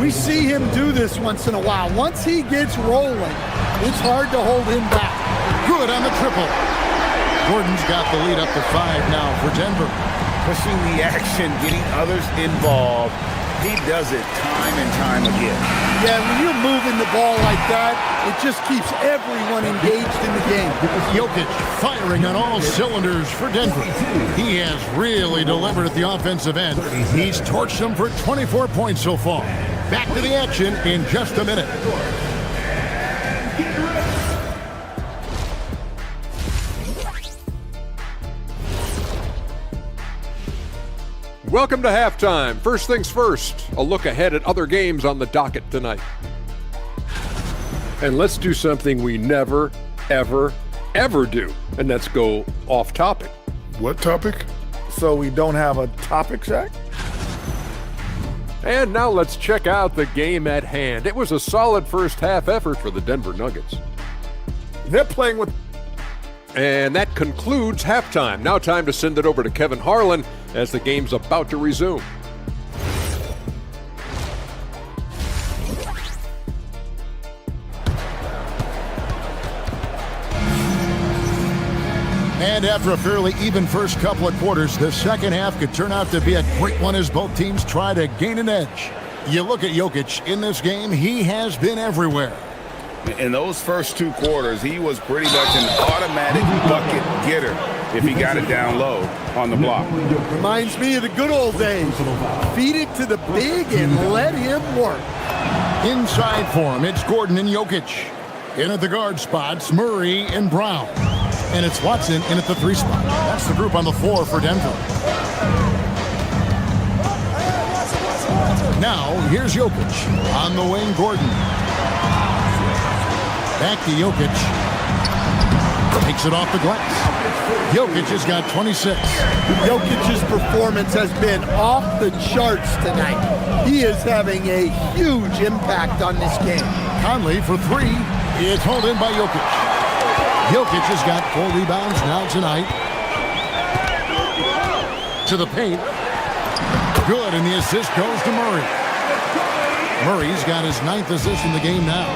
We see him do this once in a while. Once he gets rolling, it's hard to hold him back.
Good on the triple. Gordon's got the lead up to 5 now for Denver.
Pushing the action, getting others involved. He does it time and time again.
Yeah, when you're moving the ball like that, it just keeps everyone engaged in the game.
Jokic firing on all cylinders for Denver. He has really delivered at the offensive end. He's torched them for 24 points so far. Back to the action in just a minute.
Welcome to halftime. First things first, a look ahead at other games on the docket tonight. And let's do something we never, ever, ever do, and that's go off topic.
What topic? So we don't have a topic, Shaq?
And now let's check out the game at hand. It was a solid first half effort for the Denver Nuggets.
They're playing with
And that concludes halftime. Now time to send it over to Kevin Harlan as the game's about to resume.
And after a fairly even first couple of quarters, the second half could turn out to be a great one as both teams try to gain an edge. You look at Jokic in this game, he has been everywhere.
In those first 2 quarters, he was pretty much an automatic bucket getter if he got it down low on the block.
Reminds me of the good old days. Feed it to the big and let him work.
Inside for him, it's Gordon and Jokic. In at the guard spots, Murray and Brown. And it's Watson in at the 3 spot. That's the group on the floor for Denver. Now, here's Jokic. On the wing, Gordon. Back to Jokic. Takes it off the glass. Jokic has got 26.
Jokic's performance has been off the charts tonight. He is having a huge impact on this game.
Conley for 3. It's hauled in by Jokic. Jokic has got 4 rebounds now tonight. To the paint. Good, and the assist goes to Murray. Murray's got his 9th assist in the game now.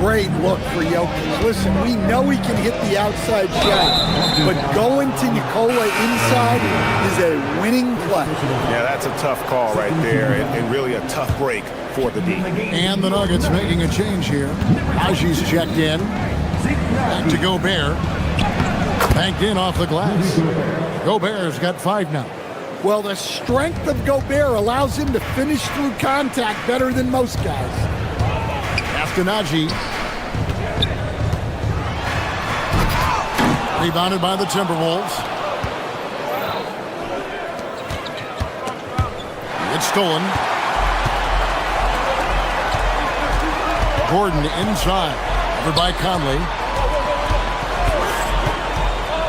Great look for Jokic. Listen, we know he can hit the outside shot, but going to Nikola inside is a winning play.
Yeah, that's a tough call right there, and really a tough break for the D.
And the Nuggets making a change here. Aji's checked in. Back to Gobert. Banked in off the glass. Gobert's got 5 now.
Well, the strength of Gobert allows him to finish through contact better than most guys.
After Naji. Rebounded by the Timberwolves. It's stolen. Gordon inside. Over by Conley.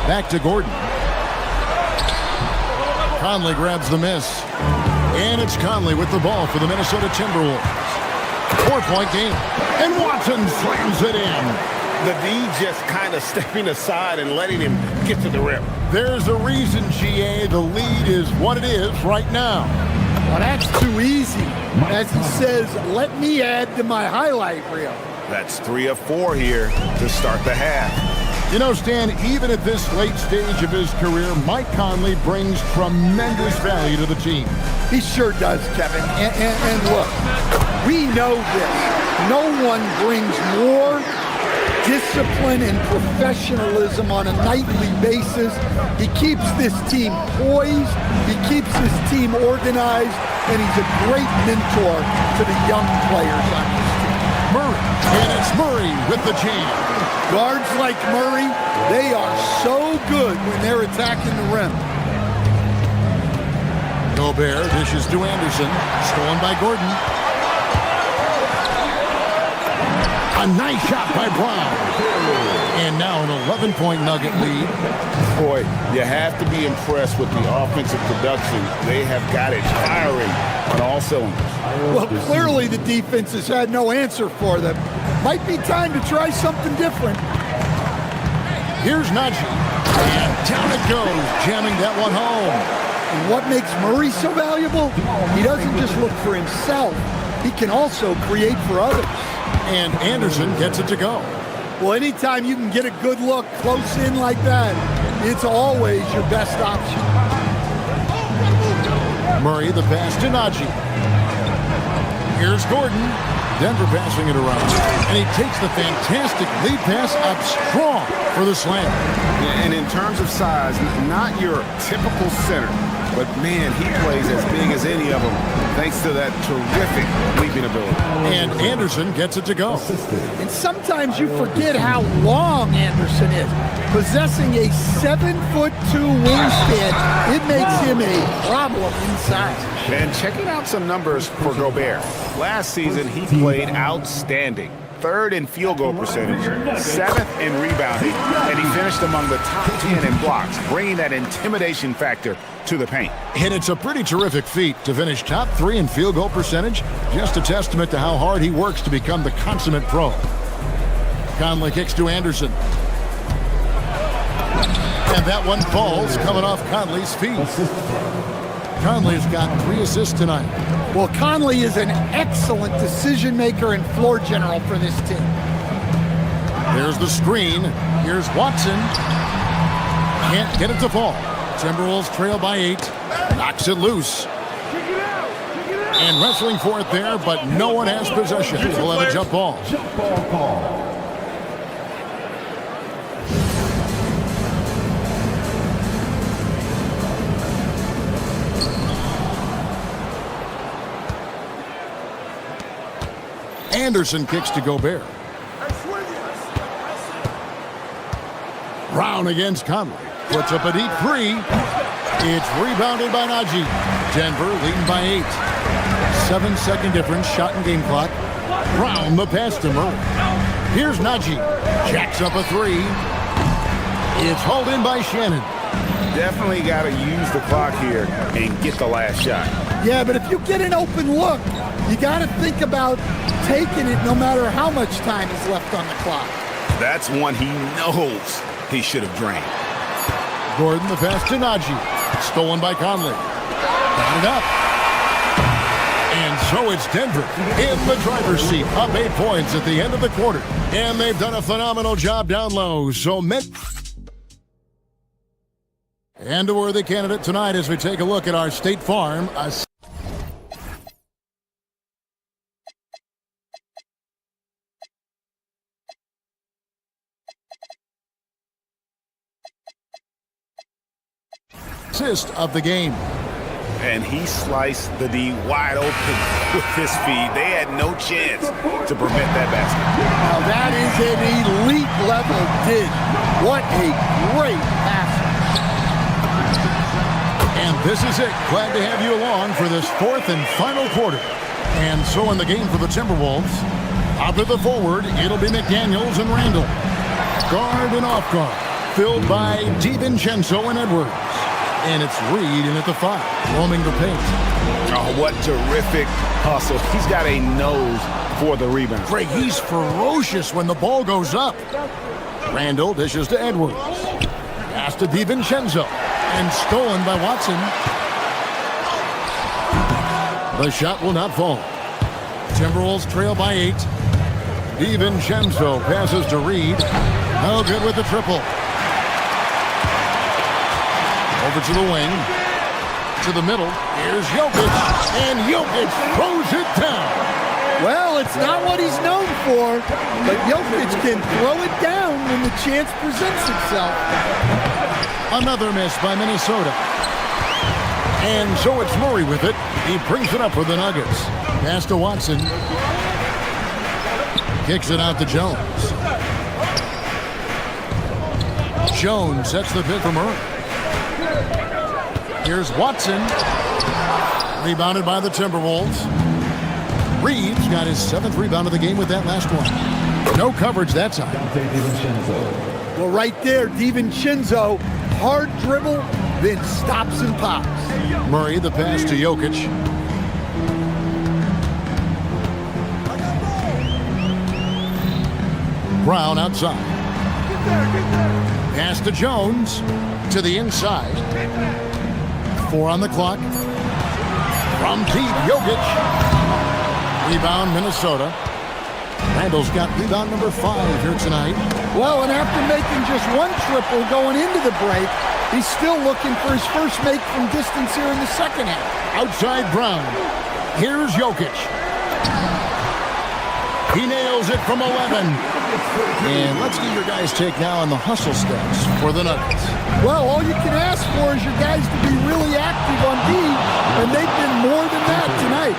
Back to Gordon. Conley grabs the miss. And it's Conley with the ball for the Minnesota Timberwolves. 4-point game. And Watson slams it in.
The D just kind of stepping aside and letting him get to the rim.
There's a reason, GA, the lead is what it is right now.
Well, that's too easy. As he says, let me add to my highlight reel.
That's 3 of 4 here to start the half.
You know, Stan, even at this late stage of his career, Mike Conley brings tremendous value to the team.
He sure does, Kevin. And look, we know this. No one brings more discipline and professionalism on a nightly basis. He keeps this team poised. He keeps his team organized. And he's a great mentor to the young players on his team.
Murray. And it's Murray with the jam.
Guards like Murray, they are so good when they're attacking the rim.
Gobert dishes to Anderson. Stolen by Gordon. A nice shot by Brown. And now an 11-point Nugget lead.
Boy, you have to be impressed with the offensive production. They have got it firing on all cylinders.
Well, clearly the defense has had no answer for them. Might be time to try something different.
Here's Naji. And down it goes, jamming that one home.
And what makes Murray so valuable? He doesn't just look for himself. He can also create for others.
And Anderson gets it to go.
Well, anytime you can get a good look close in like that, it's always your best option.
Murray, the pass to Naji. Here's Gordon. Denver passing it around. And he takes the fantastic lead pass up strong for the slam.
And in terms of size, not your typical center, but man, he plays as big as any of them thanks to that terrific leaping ability.
And Anderson gets it to go.
And sometimes you forget how long Anderson is. Possessing a 7'2" wingspan, it makes him a problem inside.
And checking out some numbers for Gobert. Last season, he played outstanding. 3rd in field goal percentage, 7th in rebounding, and he finished among the top 10 in blocks, bringing that intimidation factor to the paint.
And it's a pretty terrific feat to finish top 3 in field goal percentage. Just a testament to how hard he works to become the consummate pro. Conley kicks to Anderson. And that one falls coming off Conley's feet. Conley's got 3 assists tonight.
Well, Conley is an excellent decision maker and floor general for this team.
There's the screen. Here's Watson. Can't get it to fall. Timberwolves trail by 8. Knocks it loose. And wrestling for it there, but no one has possession. We'll have a jump ball.
Jump ball call.
Anderson kicks to Gobert. Brown against Conley. Puts up a deep 3. It's rebounded by Najee. Denver leading by 8. 7-second difference, shot and game clock. Brown the pass to Murray. Here's Najee. Jacks up a 3. It's hauled in by Shannon.
Definitely got to use the clock here and get the last shot.
Yeah, but if you get an open look, you got to think about taking it no matter how much time is left on the clock.
That's one he knows he should have drained.
Gordon the pass to Najee. Stolen by Conley. Got it up. And so it's Denver in the driver's seat. Up 8 points at the end of the quarter. And they've done a phenomenal job down low. So and a worthy candidate tonight as we take a look at our State Farm. Assist of the game.
And he sliced the D wide open with his feed. They had no chance to prevent that basket.
Now that is an elite level dig. What a great pass.
And this is it. Glad to have you along for this 4th and final quarter. And so in the game for the Timberwolves, out to the forward, it'll be McDaniels and Randall. Guard and off guard, filled by DiVincenzo and Edwards. And it's Reed in at the 5, roaming the paint.
Oh, what terrific hustle. He's got a nose for the rebound.
Greg, he's ferocious when the ball goes up. Randall dishes to Edwards. Pass to DiVincenzo. And stolen by Watson. The shot will not fall. Timberwolves trail by 8. DiVincenzo passes to Reed. No good with the triple. Over to the wing. To the middle. Here's Jokic. And Jokic throws it down.
Well, it's not what he's known for, but Jokic can throw it down when the chance presents itself.
Another miss by Minnesota. And so it's Murray with it. He brings it up for the Nuggets. Pass to Watson. Kicks it out to Jones. Jones sets the pick for Murray. Here's Watson. Rebounded by the Timberwolves. Reeves got his 7th rebound of the game with that last one. No coverage that time.
Well, right there, DiVincenzo, hard dribble, then stops and pops.
Murray, the pass to Jokic. Brown outside. Pass to Jones. To the inside. 4 on the clock. From deep, Jokic. Rebound, Minnesota. Randall's got rebound number 5 here tonight.
Well, and after making just 1 triple going into the break, he's still looking for his first make from distance here in the second half.
Outside Brown. Here's Jokic. He nails it from 11. And let's get your guys' take now on the hustle stats for the Nuggets.
Well, all you can ask for is your guys to be really active on D, and they've been more than that tonight.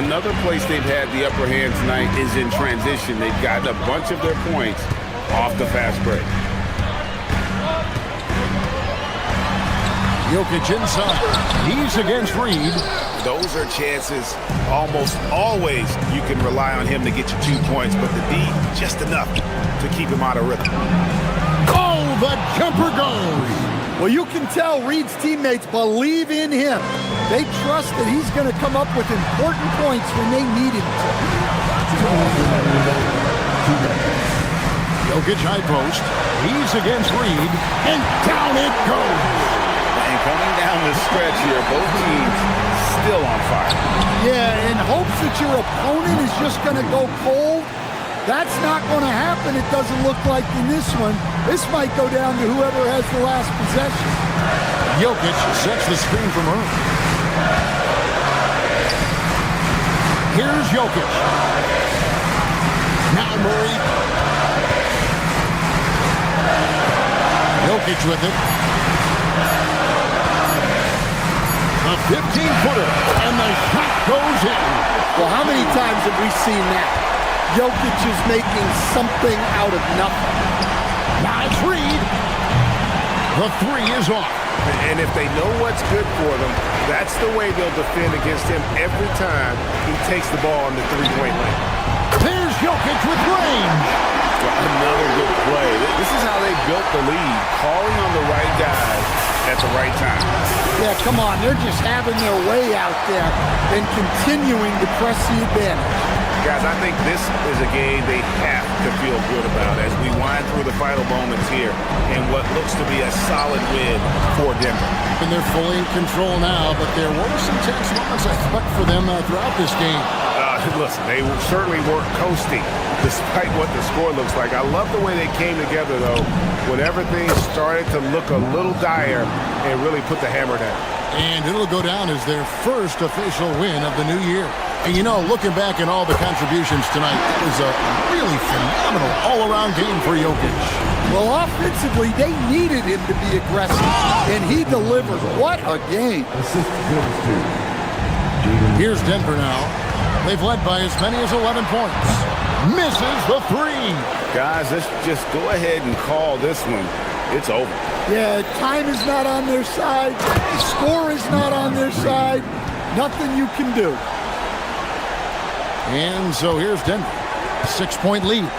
Another place they've had the upper hand tonight is in transition. They've gotten a bunch of their points off the fast break.
Jokic inside. He's against Reed.
Those are chances almost always you can rely on him to get you 2 points, but the D, just enough to keep him out of rhythm.
Oh, the jumper goes.
Well, you can tell Reed's teammates believe in him. They trust that he's going to come up with important points when they need him to.
Jokic high post. He's against Reed, and down it goes.
And coming down the stretch here, both teams still on fire.
Yeah, in hopes that your opponent is just going to go cold. That's not going to happen, it doesn't look like in this one. This might go down to whoever has the last possession.
Jokic sets the screen from her. Here's Jokic. Now Murray. Jokic with it. A 15-footer, and the shot goes in.
Well, how many times have we seen that? Jokic is making something out of nothing.
Now it's Reed. The three is off.
And if they know what's good for them, that's the way they'll defend against him every time he takes the ball in the three-point lane.
There's Jokic with range.
Another good play. This is how they built the lead, calling on the right guys at the right time.
Yeah, come on. They're just having their way out there and continuing to press the advantage.
Guys, I think this is a game they have to feel good about as we wind through the final moments here in what looks to be a solid win for Denver.
And they're fully in control now, but there were some tense moments, I thought, for them throughout this game.
Listen, they certainly weren't coasting despite what the score looks like. I love the way they came together, though, when everything started to look a little dire and really put the hammer down.
And it'll go down as their first official win of the new year. And, you know, looking back at all the contributions tonight, it was a really phenomenal all-around game for Jokic.
Well, offensively, they needed him to be aggressive, and he delivered. What a game.
Here's Denver now. They've led by as many as 11 points. Misses the three.
Guys, let's just go ahead and call this one. It's over.
Yeah, time is not on their side. The score is not on their side. Nothing you can do.
And so here's Denver. 6-point lead.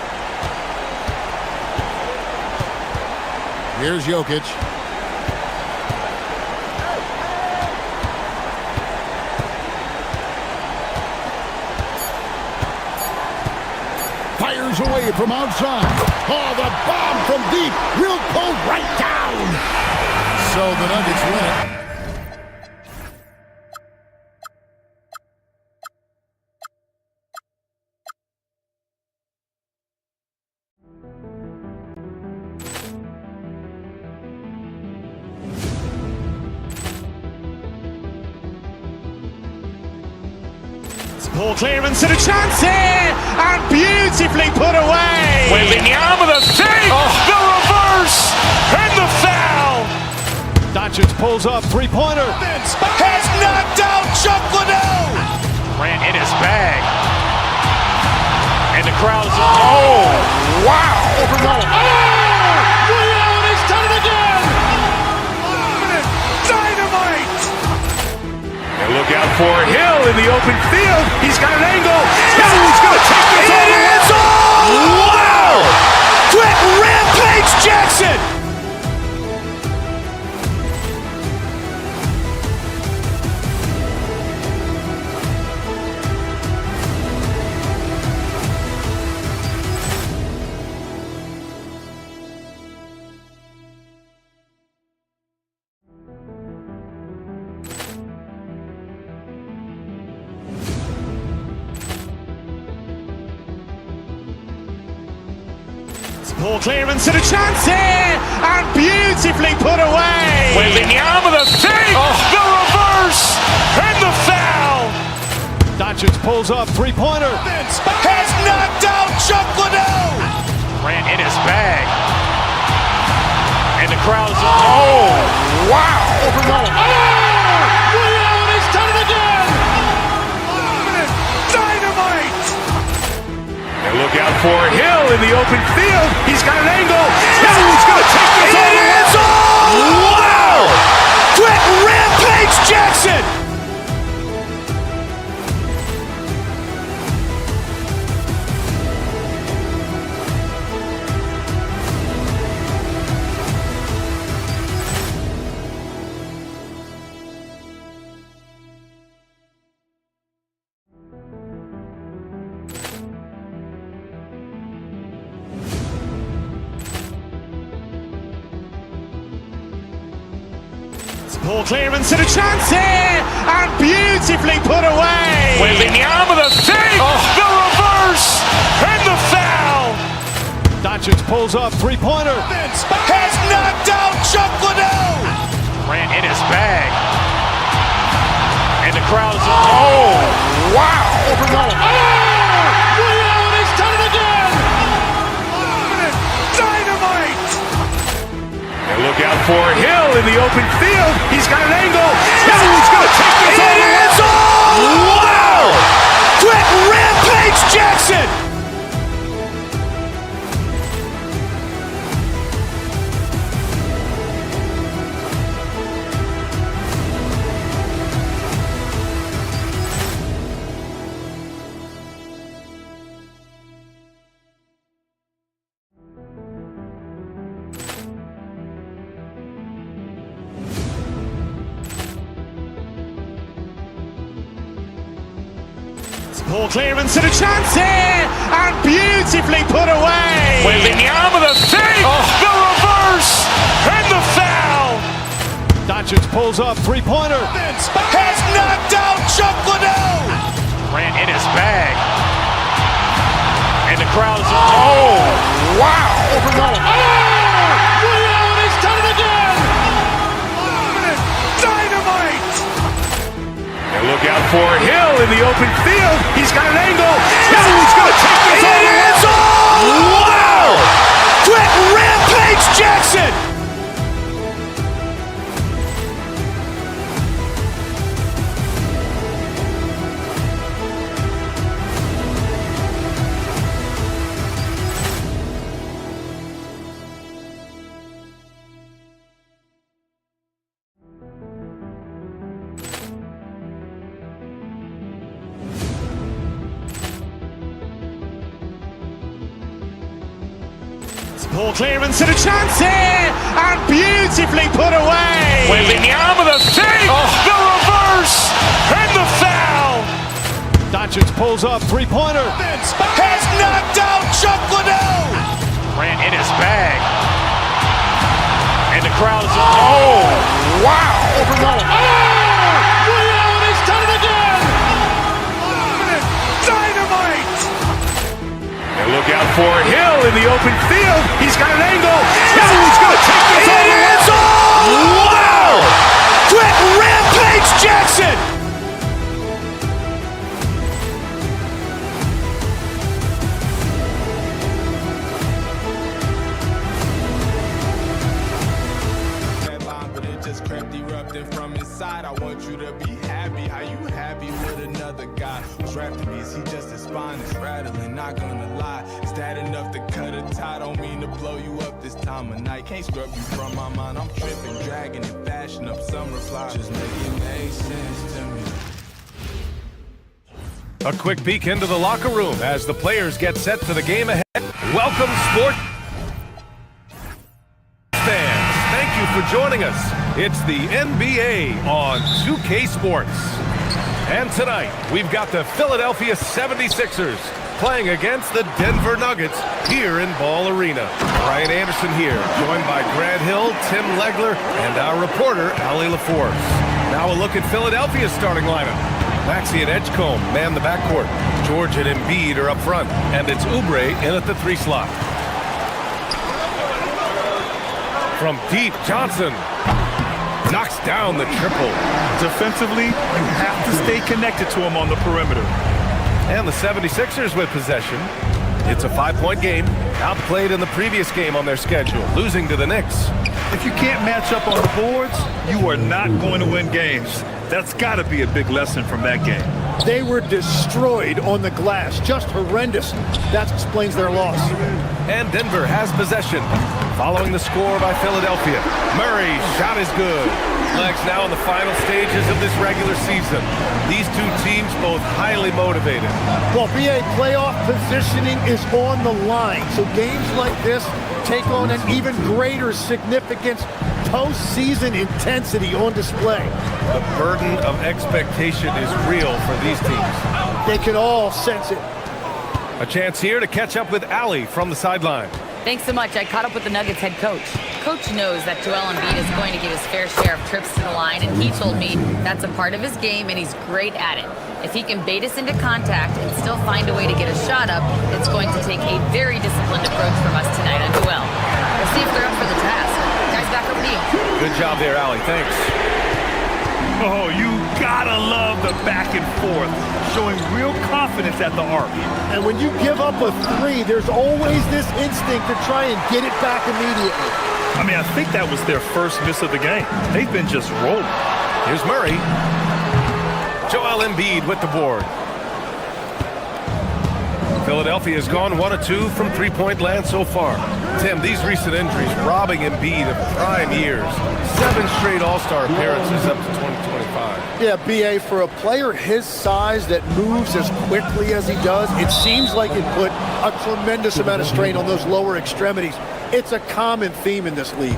Here's Jokic. Fires away from outside. Oh, the bomb from deep will go right down. So the Nuggets win it.
Ball clearance and a chance here, and beautifully put away.
Wembanyama the save, the reverse, and the foul.
Doncic pulls up, three-pointer.
Has knocked out Chuck Liddell. Ran in his bag. And the crowd is, oh, wow.
Rio, and he's done it again.
Dynamite. And look out for Hill in the open field. He's got an angle. Hill's going to take this all the way. Wow! Quick rampage Jackson.
Ball clearance and a chance here, and beautifully put away.
Wembanyama the save, the reverse, and the foul.
Doncic pulls up, three-pointer.
Has knocked out Chuck Liddell. Ran in his bag. And the crowd is, oh, wow.
Rio, and he's done it again.
Dynamite. And look out for Hill in the open field. He's got an angle. Hill's going to take this all the way. Wow! Quick rampage Jackson.
Ball clearance and a chance here, and beautifully put away.
Wembanyama the save, the reverse, and the foul.
Doncic pulls up, three-pointer.
Has knocked out Chuck Liddell. Ran in his bag. And the crowd is, wow.
He's done it again.
Dynamite. And look out for Hill in the open field. He's got an angle. Hill's going to take this all the way. Wow. Quick Rampage Jackson.
Ball clearance and a chance here, and beautifully put away.
Wembanyama the save, the reverse, and the foul.
Doncic pulls up, three-pointer.
Has knocked out Chuck Liddell. Ran in his bag. And the crowd is, wow.
He's done it again.
Dynamite. And look out for Hill in the open field. He's got an angle. Hill's going to take this all the way. Wow. Quick Rampage Jackson.
Ball clearance and a chance here, and beautifully put away.
Wembanyama the save, the reverse, and the foul.
Doncic pulls up, three-pointer.
Has knocked out Chuck Liddell. Ran in his bag. And the crowd is, wow.
He's done it again.
Dynamite. And look out for Hill in the open field. He's got an angle. Hill's going to take this all the way. Wow. Quick Rampage Jackson.
From inside, I want you to be happy. How you happy with another guy? Trapped me, is he just as spine is rattling? Not gonna lie, is that enough to cut a tie? Don't mean to blow you up this time of night. Can't scrub you from my mind. I'm tripping, dragging and fashion up some reply. Just make it make sense to me.
A quick peek into the locker room as the players get set for the game ahead. Welcome, sport fans. Thank you for joining us. It's the NBA on 2K Sports. And tonight, we've got the Philadelphia 76ers playing against the Denver Nuggets here in Ball Arena. Brian Anderson here, joined by Grant Hill, Tim Legler, and our reporter, Ali LaForce. Now a look at Philadelphia's starting lineup. Maxey and Edgecombe man the backcourt. George and Embiid are up front, and it's Oubre in at the 3 slot. From deep, Johnson knocks down the triple.
Defensively, you have to stay connected to him on the perimeter.
And the 76ers with possession. It's a 5-point game, outplayed in the previous game on their schedule, losing to the Knicks.
If you can't match up on the boards, you are not going to win games. That's got to be a big lesson from that game.
They were destroyed on the glass, just horrendous. That explains their loss.
And Denver has possession, following the score by Philadelphia. Murray's shot is good. Legs now in the final stages of this regular season. These two teams both highly motivated.
Well, BA, playoff positioning is on the line, so games like this take on an even greater significance. Postseason intensity on display.
The burden of expectation is real for these teams.
They can all sense it.
A chance here to catch up with Ali from the sideline.
Thanks so much. I caught up with the Nuggets head coach. Coach knows that Joel Embiid is going to get his fair share of trips to the line, and he told me that's a part of his game, and he's great at it. If he can bait us into contact and still find a way to get a shot up, it's going to take a very disciplined approach from us tonight on Joel. We'll see if they're up for the task. Guys, back over to you.
Good job there, Allie. Thanks.
Oh, you gotta love the back and forth, showing real confidence at the arc.
And when you give up a three, there's always this instinct to try and get it back immediately.
I mean, I think that was their first miss of the game. They've been just rolling.
Here's Murray. Joel Embiid with the board. Philadelphia's gone 1 of 2 from three-point land so far. Tim, these recent injuries robbing Embiid of prime years. 7 straight All-Star appearances up to 2025.
Yeah, B.A., for a player his size that moves as quickly as he does, it seems like it put a tremendous amount of strain on those lower extremities. It's a common theme in this league.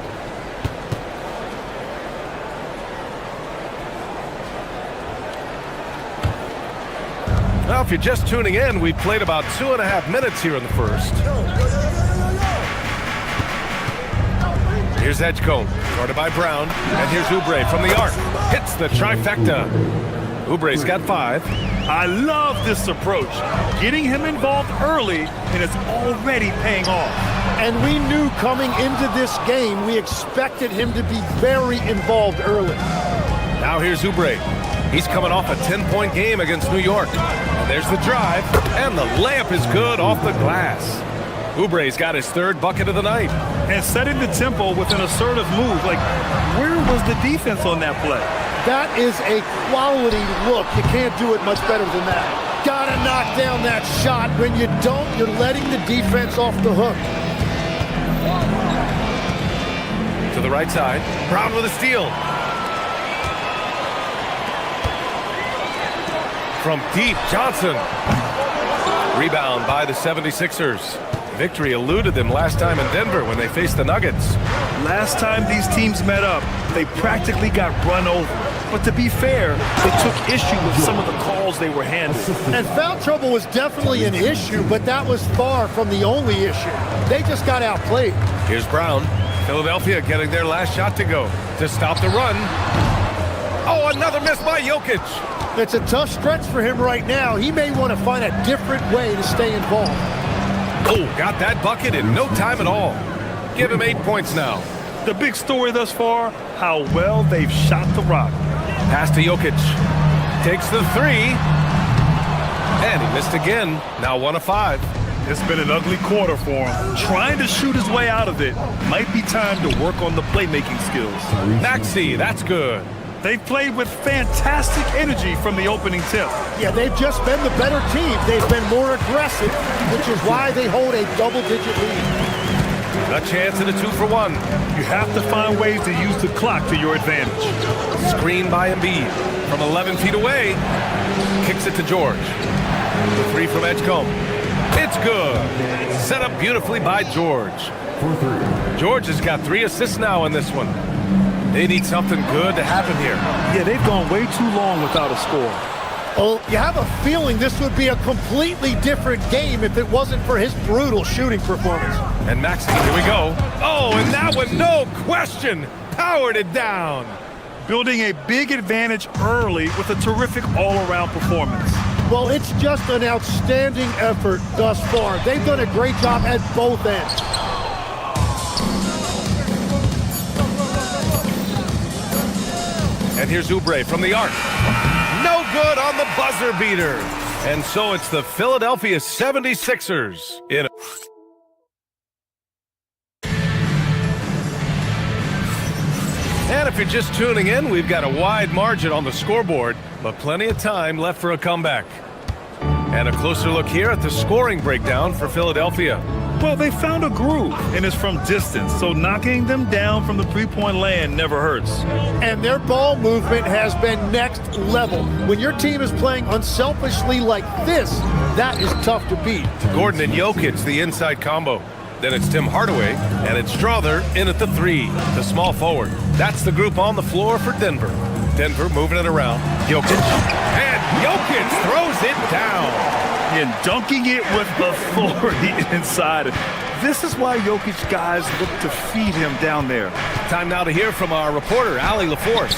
Well, if you're just tuning in, we played about 2.5 minutes here in the first. Here's Edgecombe, guarded by Brown, and here's Oubre from the arc. Hits the trifecta. Oubre's got 5.
I love this approach. Getting him involved early, and it's already paying off.
And we knew coming into this game, we expected him to be very involved early.
Now here's Oubre. He's coming off a 10-point game against New York. And there's the drive, and the layup is good off the glass. Oubre's got his 3rd bucket of the night.
And setting the tempo with an assertive move. Like, where was the defense on that play?
That is a quality look. You can't do it much better than that. Gotta knock down that shot. When you don't, you're letting the defense off the hook.
To the right side, Brown with a steal. From deep, Johnson. Rebound by the 76ers. Victory eluded them last time in Denver when they faced the Nuggets.
Last time these teams met up, they practically got run over. But to be fair, they took issue with some of the calls they were handed.
And foul trouble was definitely an issue, but that was far from the only issue. They just got outplayed.
Here's Brown. Philadelphia getting their last shot to go to stop the run. Oh, another miss by Jokic.
It's a tough stretch for him right now. He may want to find a different way to stay involved.
Oh, got that bucket in no time at all. Give him 8 points now.
The big story thus far, how well they've shot the rock.
Pass to Jokic. Takes the 3. And he missed again. Now 1 of 5.
It's been an ugly quarter for him. Trying to shoot his way out of it. Might be time to work on the playmaking skills.
Maxey, that's good.
They've played with fantastic energy from the opening tip.
Yeah, they've just been the better team. They've been more aggressive, which is why they hold a double-digit lead.
A chance at a 2-for-1.
You have to find ways to use the clock to your advantage.
Screen by Embiid from 11 feet away. Kicks it to George. The 3 from Edgecombe. It's good. Set up beautifully by George. George has got 3 assists now in this one. They need something good to happen here.
Yeah, they've gone way too long without a score.
Well, you have a feeling this would be a completely different game if it wasn't for his brutal shooting performance.
And Maxey, here we go. Oh, and that one, no question, powered it down.
Building a big advantage early with a terrific all-around performance.
Well, it's just an outstanding effort thus far. They've done a great job at both ends.
And here's Oubre from the arc. No good on the buzzer beater. And so it's the Philadelphia 76ers in a... And if you're just tuning in, we've got a wide margin on the scoreboard, but plenty of time left for a comeback. And a closer look here at the scoring breakdown for Philadelphia.
Well, they found a groove, and it's from distance, so knocking them down from the three-point land never hurts.
And their ball movement has been next level. When your team is playing unselfishly like this, that is tough to beat.
Gordon and Jokic, the inside combo. Then it's Tim Hardaway, and it's Strother in at the 3, the small forward. That's the group on the floor for Denver. Denver moving it around. Jokic. And Jokic throws it down.
And dunking it with authority inside. This is why Jokic guys look to feed him down there.
Time now to hear from our reporter, Allie LaForce.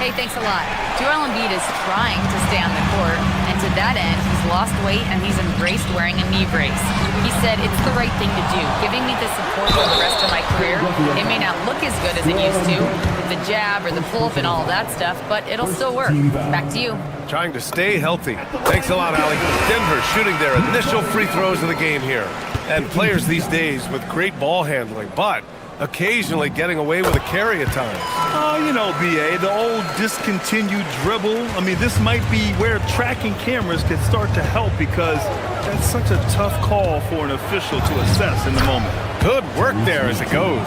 Hey, thanks a lot. Joel Embiid is trying to stay on the court, and to that end, he's lost weight and he's embraced wearing a knee brace. He said, it's the right thing to do, giving me the support for the rest of my career. It may not look as good as it used to, with the jab or the pull-up and all of that stuff, but it'll still work. Back to you.
Trying to stay healthy. Thanks a lot, Allie. Denver shooting their initial free throws of the game here. And players these days with great ball handling, but occasionally getting away with a carry at times.
Oh, you know, B.A., the old discontinued dribble. I mean, this might be where tracking cameras can start to help because that's such a tough call for an official to assess in the moment.
Good work there as it goes.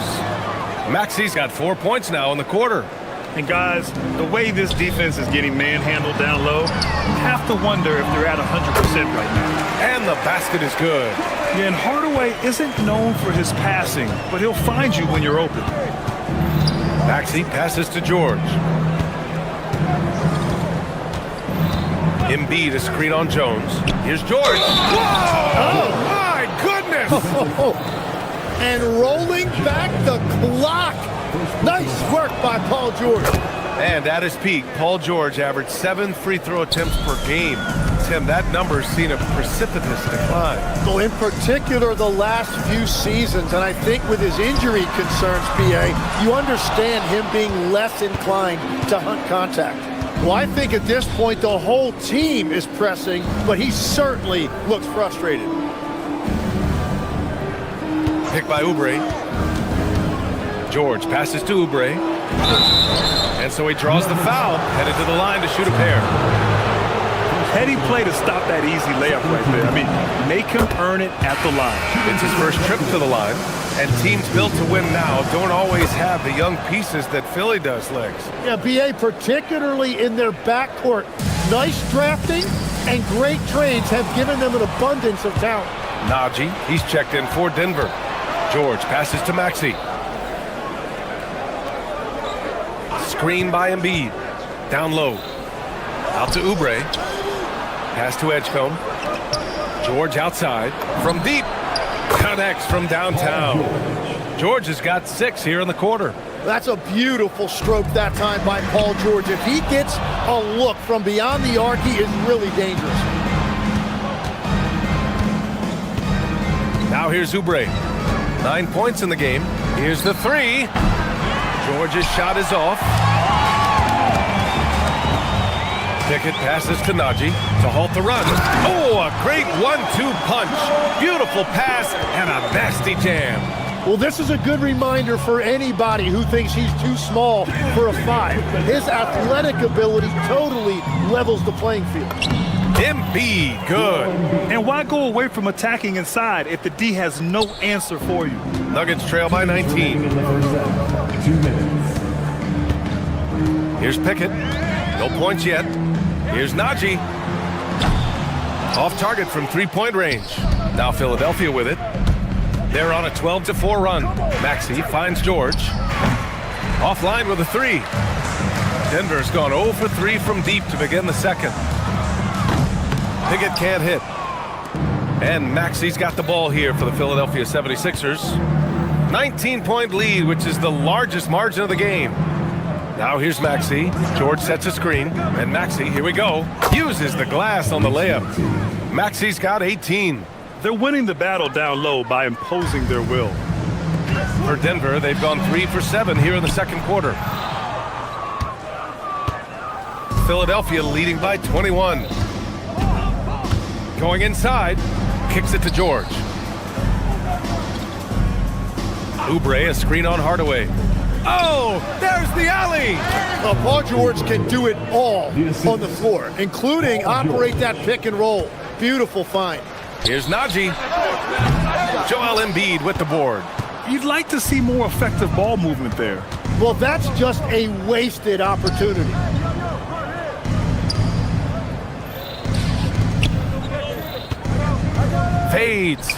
Maxi's got 4 points now in the quarter.
And guys, the way this defense is getting manhandled down low, you have to wonder if they're at 100% right now.
And the basket is good.
Yeah, and Hardaway isn't known for his passing, but he'll find you when you're open.
Maxey passes to George. Embiid, a screen on Jones. Here's George. Whoa! Oh, my goodness!
And rolling back the clock. Nice work by Paul George.
And at his peak, Paul George averaged 7 free throw attempts per game. Tim, that number's seen a precipitous decline.
Well, in particular, the last few seasons, and I think with his injury concerns, PA, you understand him being less inclined to hunt contact. Well, I think at this point, the whole team is pressing, but he certainly looks frustrated.
Pick by Oubre. George passes to Oubre. And so he draws the foul, headed to the line to shoot a pair.
Heady play to stop that easy layup right there. I mean, make him earn it at the line.
It's his first trip to the line, and teams built to win now don't always have the young pieces that Philly does, Legs.
Yeah, BA, particularly in their backcourt. Nice drafting and great trades have given them an abundance of talent.
Najee, he's checked in for Denver. George passes to Maxey. Screen by Embiid. Down low. Out to Oubre. Pass to Edgecombe. George outside. From deep. Connects from downtown. George has got 6 here in the quarter.
That's a beautiful stroke that time by Paul George. If he gets a look from beyond the arc, he is really dangerous.
Now here's Oubre. 9 points in the game. Here's the 3. George's shot is off. Pickett passes to Najee to halt the run. Oh, a great 1-2 punch. Beautiful pass and a nasty jam.
Well, this is a good reminder for anybody who thinks he's too small for a 5. His athletic ability totally levels the playing field.
Embiid, good.
And why go away from attacking inside if the D has no answer for you?
Nuggets trail by 19.
2 minutes.
Here's Pickett. No points yet. Here's Najee. Off target from 3-point range. Now Philadelphia with it. They're on a 12-4 run. Maxey finds George. Offline with a 3. Denver's gone 0 for 3 from deep to begin the second. Pickett can't hit. And Maxey's got the ball here for the Philadelphia 76ers. 19-point lead, which is the largest margin of the game. Now here's Maxey. George sets a screen. And Maxey, here we go, uses the glass on the layup. Maxey's got 18.
They're winning the battle down low by imposing their will.
For Denver, they've gone 3 for 7 here in the second quarter. Philadelphia leading by 21. Going inside, kicks it to George. Oubre, a screen on Hardaway. Oh, there's the alley!
Paul George can do it all on the floor, including operate that pick and roll. Beautiful find.
Here's Najee. Joel Embiid with the board.
You'd like to see more effective ball movement there.
Well, that's just a wasted opportunity.
Fades.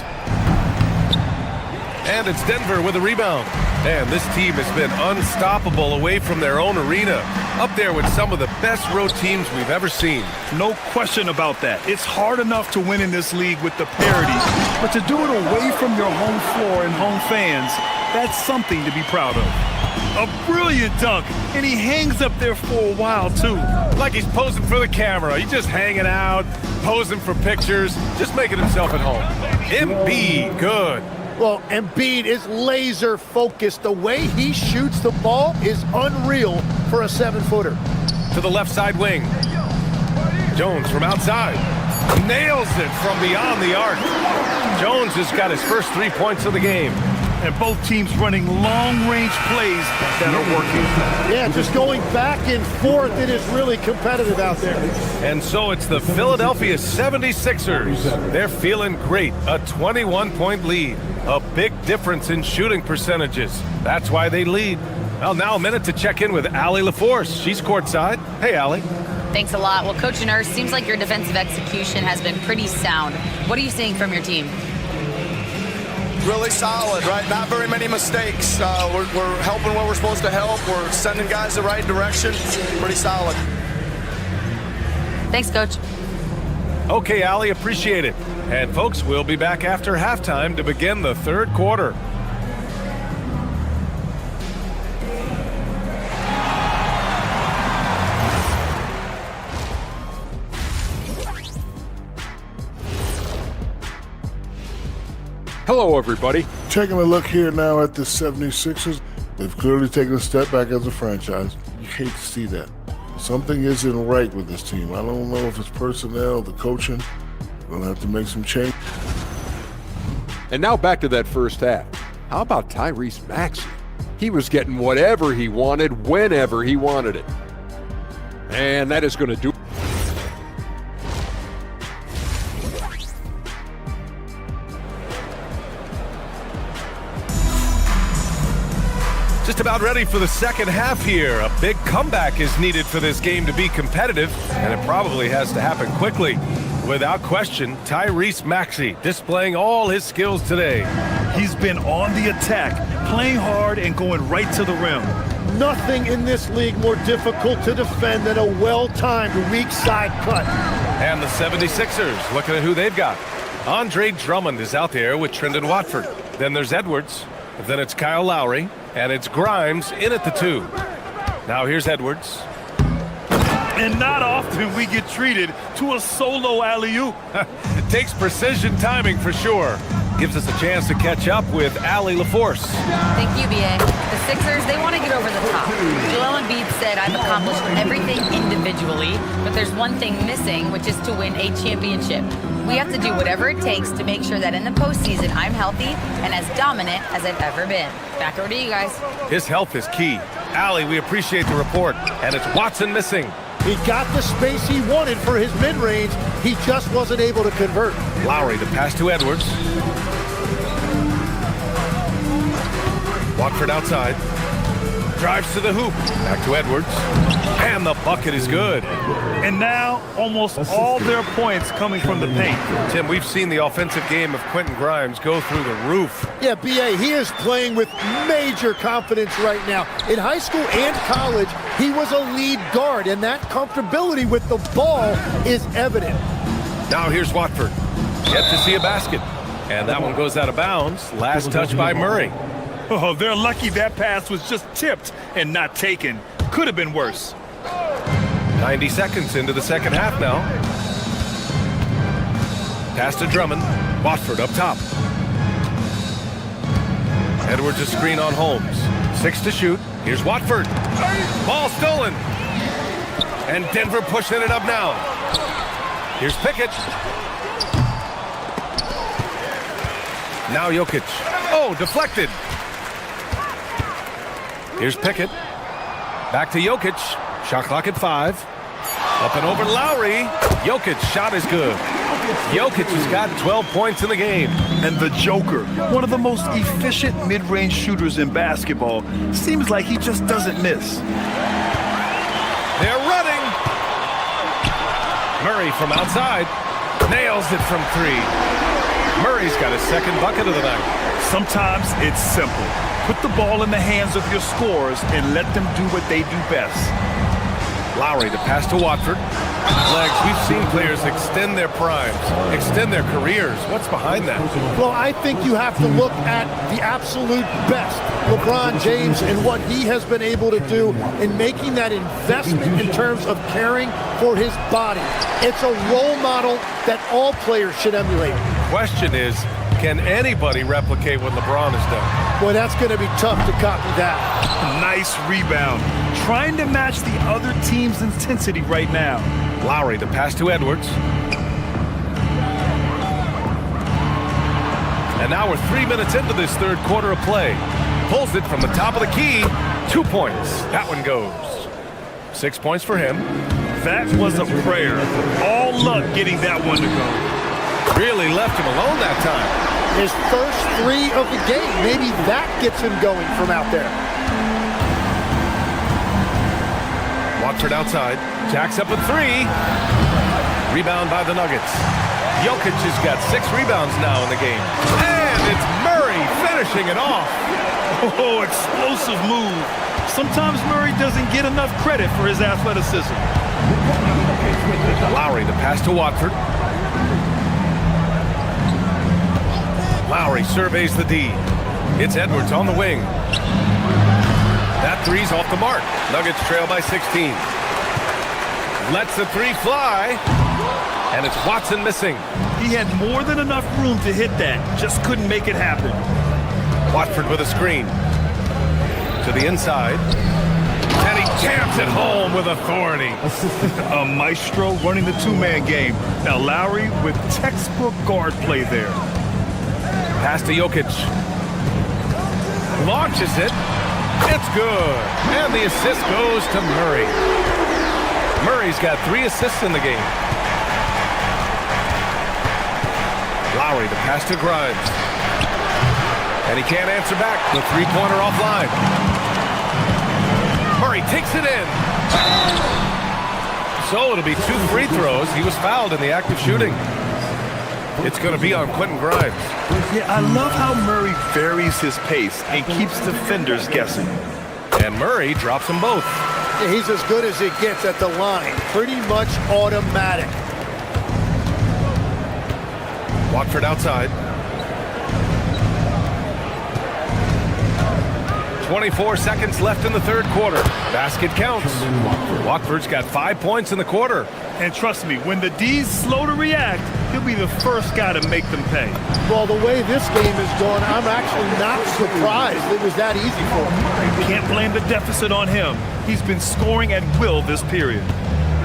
And it's Denver with a rebound. Man, this team has been unstoppable away from their own arena. Up there with some of the best road teams we've ever seen.
No question about that. It's hard enough to win in this league with the parity, but to do it away from your home floor and home fans, that's something to be proud of. A brilliant dunk, and he hangs up there for a while, too.
Like he's posing for the camera. He's just hanging out, posing for pictures, just making himself at home. Embiid, good.
Well, Embiid is laser focused. The way he shoots the ball is unreal for a 7-footer.
To the left side wing. Jones from outside. Nails it from beyond the arc. Jones has got his first 3 points of the game.
And both teams running long-range plays that are working.
Yeah, just going back and forth, it is really competitive out there.
And so it's the Philadelphia 76ers. They're feeling great. A 21-point lead. A big difference in shooting percentages. That's why they lead. Well, now a minute to check in with Allie LaForce. She's courtside. Hey, Allie.
Thanks a lot. Well, Coach Nurse, seems like your defensive execution has been pretty sound. What are you seeing from your team?
Really solid, right? Not very many mistakes. We're helping where we're supposed to help. We're sending guys the right direction. Pretty solid.
Thanks, Coach.
Okay, Allie, appreciate it. And folks, we'll be back after halftime to begin the third quarter.
Hello, everybody.
Taking a look here now at the 76ers, they've clearly taken a step back as a franchise. You hate to see that. Something isn't right with this team. I don't know if it's personnel, the coaching. We'll have to make some change.
And now back to that first half. How about Tyrese Maxey? He was getting whatever he wanted, whenever he wanted it. And that is going to do it.
Just about ready for the second half here. A big comeback is needed for this game to be competitive, and it probably has to happen quickly. Without question, Tyrese Maxey displaying all his skills today.
He's been on the attack, playing hard and going right to the rim.
Nothing in this league more difficult to defend than a well-timed weak side cut.
And the 76ers, looking at who they've got. Andre Drummond is out there with Trendon Watford. Then there's Edwards. Then it's Kyle Lowry. And it's Grimes in at the 2. Now here's Edwards.
And not often we get treated to a solo alley-oop.
It takes precision timing for sure. Gives us a chance to catch up with Allie LaForce.
Thank you, B.A. The Sixers, they want to get over the top. Joel Embiid said, I've accomplished everything individually, but there's one thing missing, which is to win a championship. We have to do whatever it takes to make sure that in the postseason, I'm healthy and as dominant as I've ever been. Back over to you guys.
His health is key. Allie, we appreciate the report. And it's Watson missing.
He got the space he wanted for his mid-range. He just wasn't able to convert.
Lowry to pass to Edwards. Watford outside. Drives to the hoop. Back to Edwards. And the bucket is good.
And now, almost all their points coming from the paint.
Tim, we've seen the offensive game of Quentin Grimes go through the roof.
Yeah, B.A., he is playing with major confidence right now. In high school and college, he was a lead guard, and that comfortability with the ball is evident.
Now here's Watford. Yet to see a basket. And that one goes out of bounds. Last touch by Murray.
Oh, they're lucky that pass was just tipped and not taken. Could have been worse.
90 seconds into the second half now. Pass to Drummond. Watford up top. Edwards a screen on Holmes. 6 to shoot. Here's Watford. Ball stolen. And Denver pushing it up now. Here's Pickett. Now Jokic. Oh, deflected. Here's Pickett. Back to Jokic. Shot clock at 5. Up and over Lowry. Jokic shot is good. Jokic has got 12 points in the game.
And the Joker, one of the most efficient mid-range shooters in basketball, seems like he just doesn't miss.
They're running. Murray from outside. Nails it from 3. Murray's got his second bucket of the night.
Sometimes it's simple. Put the ball in the hands of your scorers and let them do what they do best.
Lowry, the pass to Watford. Legs, we've seen players extend their primes, extend their careers. What's behind that?
Well, I think you have to look at the absolute best. LeBron James and what he has been able to do in making that investment in terms of caring for his body. It's a role model that all players should emulate.
Question is, can anybody replicate what LeBron has done?
Boy, that's going to be tough to copy that.
Nice rebound. Trying to match the other team's intensity right now.
Lowry, the pass to Edwards. And now we're 3 minutes into this third quarter of play. Pulls it from the top of the key. 2 points. That one goes. 6 points for him.
That was a prayer. All luck getting that one to go.
Really left him alone that time.
His first 3 of the game. Maybe that gets him going from out there.
Watford outside. Jacks up a 3. Rebound by the Nuggets. Jokic has got 6 rebounds now in the game. And it's Murray finishing it off.
Oh, explosive move. Sometimes Murray doesn't get enough credit for his athleticism.
Lowry, the pass to Watford. Lowry surveys the D. It's Edwards on the wing. That 3's off the mark. Nuggets trail by 16. Lets the 3 fly. And it's Watson missing.
He had more than enough room to hit that. Just couldn't make it happen.
Watford with a screen. To the inside. And he jams it home with authority.
A maestro running the two-man game. Now Lowry with textbook guard play there.
Pass to Jokic. Launches it. It's good. And the assist goes to Murray. Murray's got 3 assists in the game. Lowry, the pass to Grimes. And he can't answer back. The 3-pointer offline. Murray takes it in. So it'll be 2 free throws. He was fouled in the act of shooting. It's going to be on Quentin Grimes.
Yeah, I love how Murray varies his pace and keeps defenders guessing.
And Murray drops them both.
Yeah, he's as good as it gets at the line. Pretty much automatic.
Watford outside. 24 seconds left in the third quarter. Basket counts. Watford's got 5 points in the quarter.
And trust me, when the D's slow to react, he'll be the first guy to make them pay.
Well, the way this game is going, I'm actually not surprised it was that easy for him.
You can't blame the deficit on him. He's been scoring at will this period.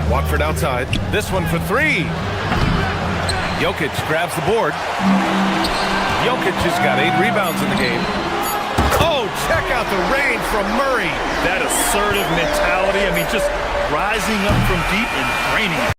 Watford outside. This one for 3. Jokic grabs the board. Jokic has got 8 rebounds in the game. Oh, check out the range from Murray.
That assertive mentality, I mean, just rising up from deep and draining it.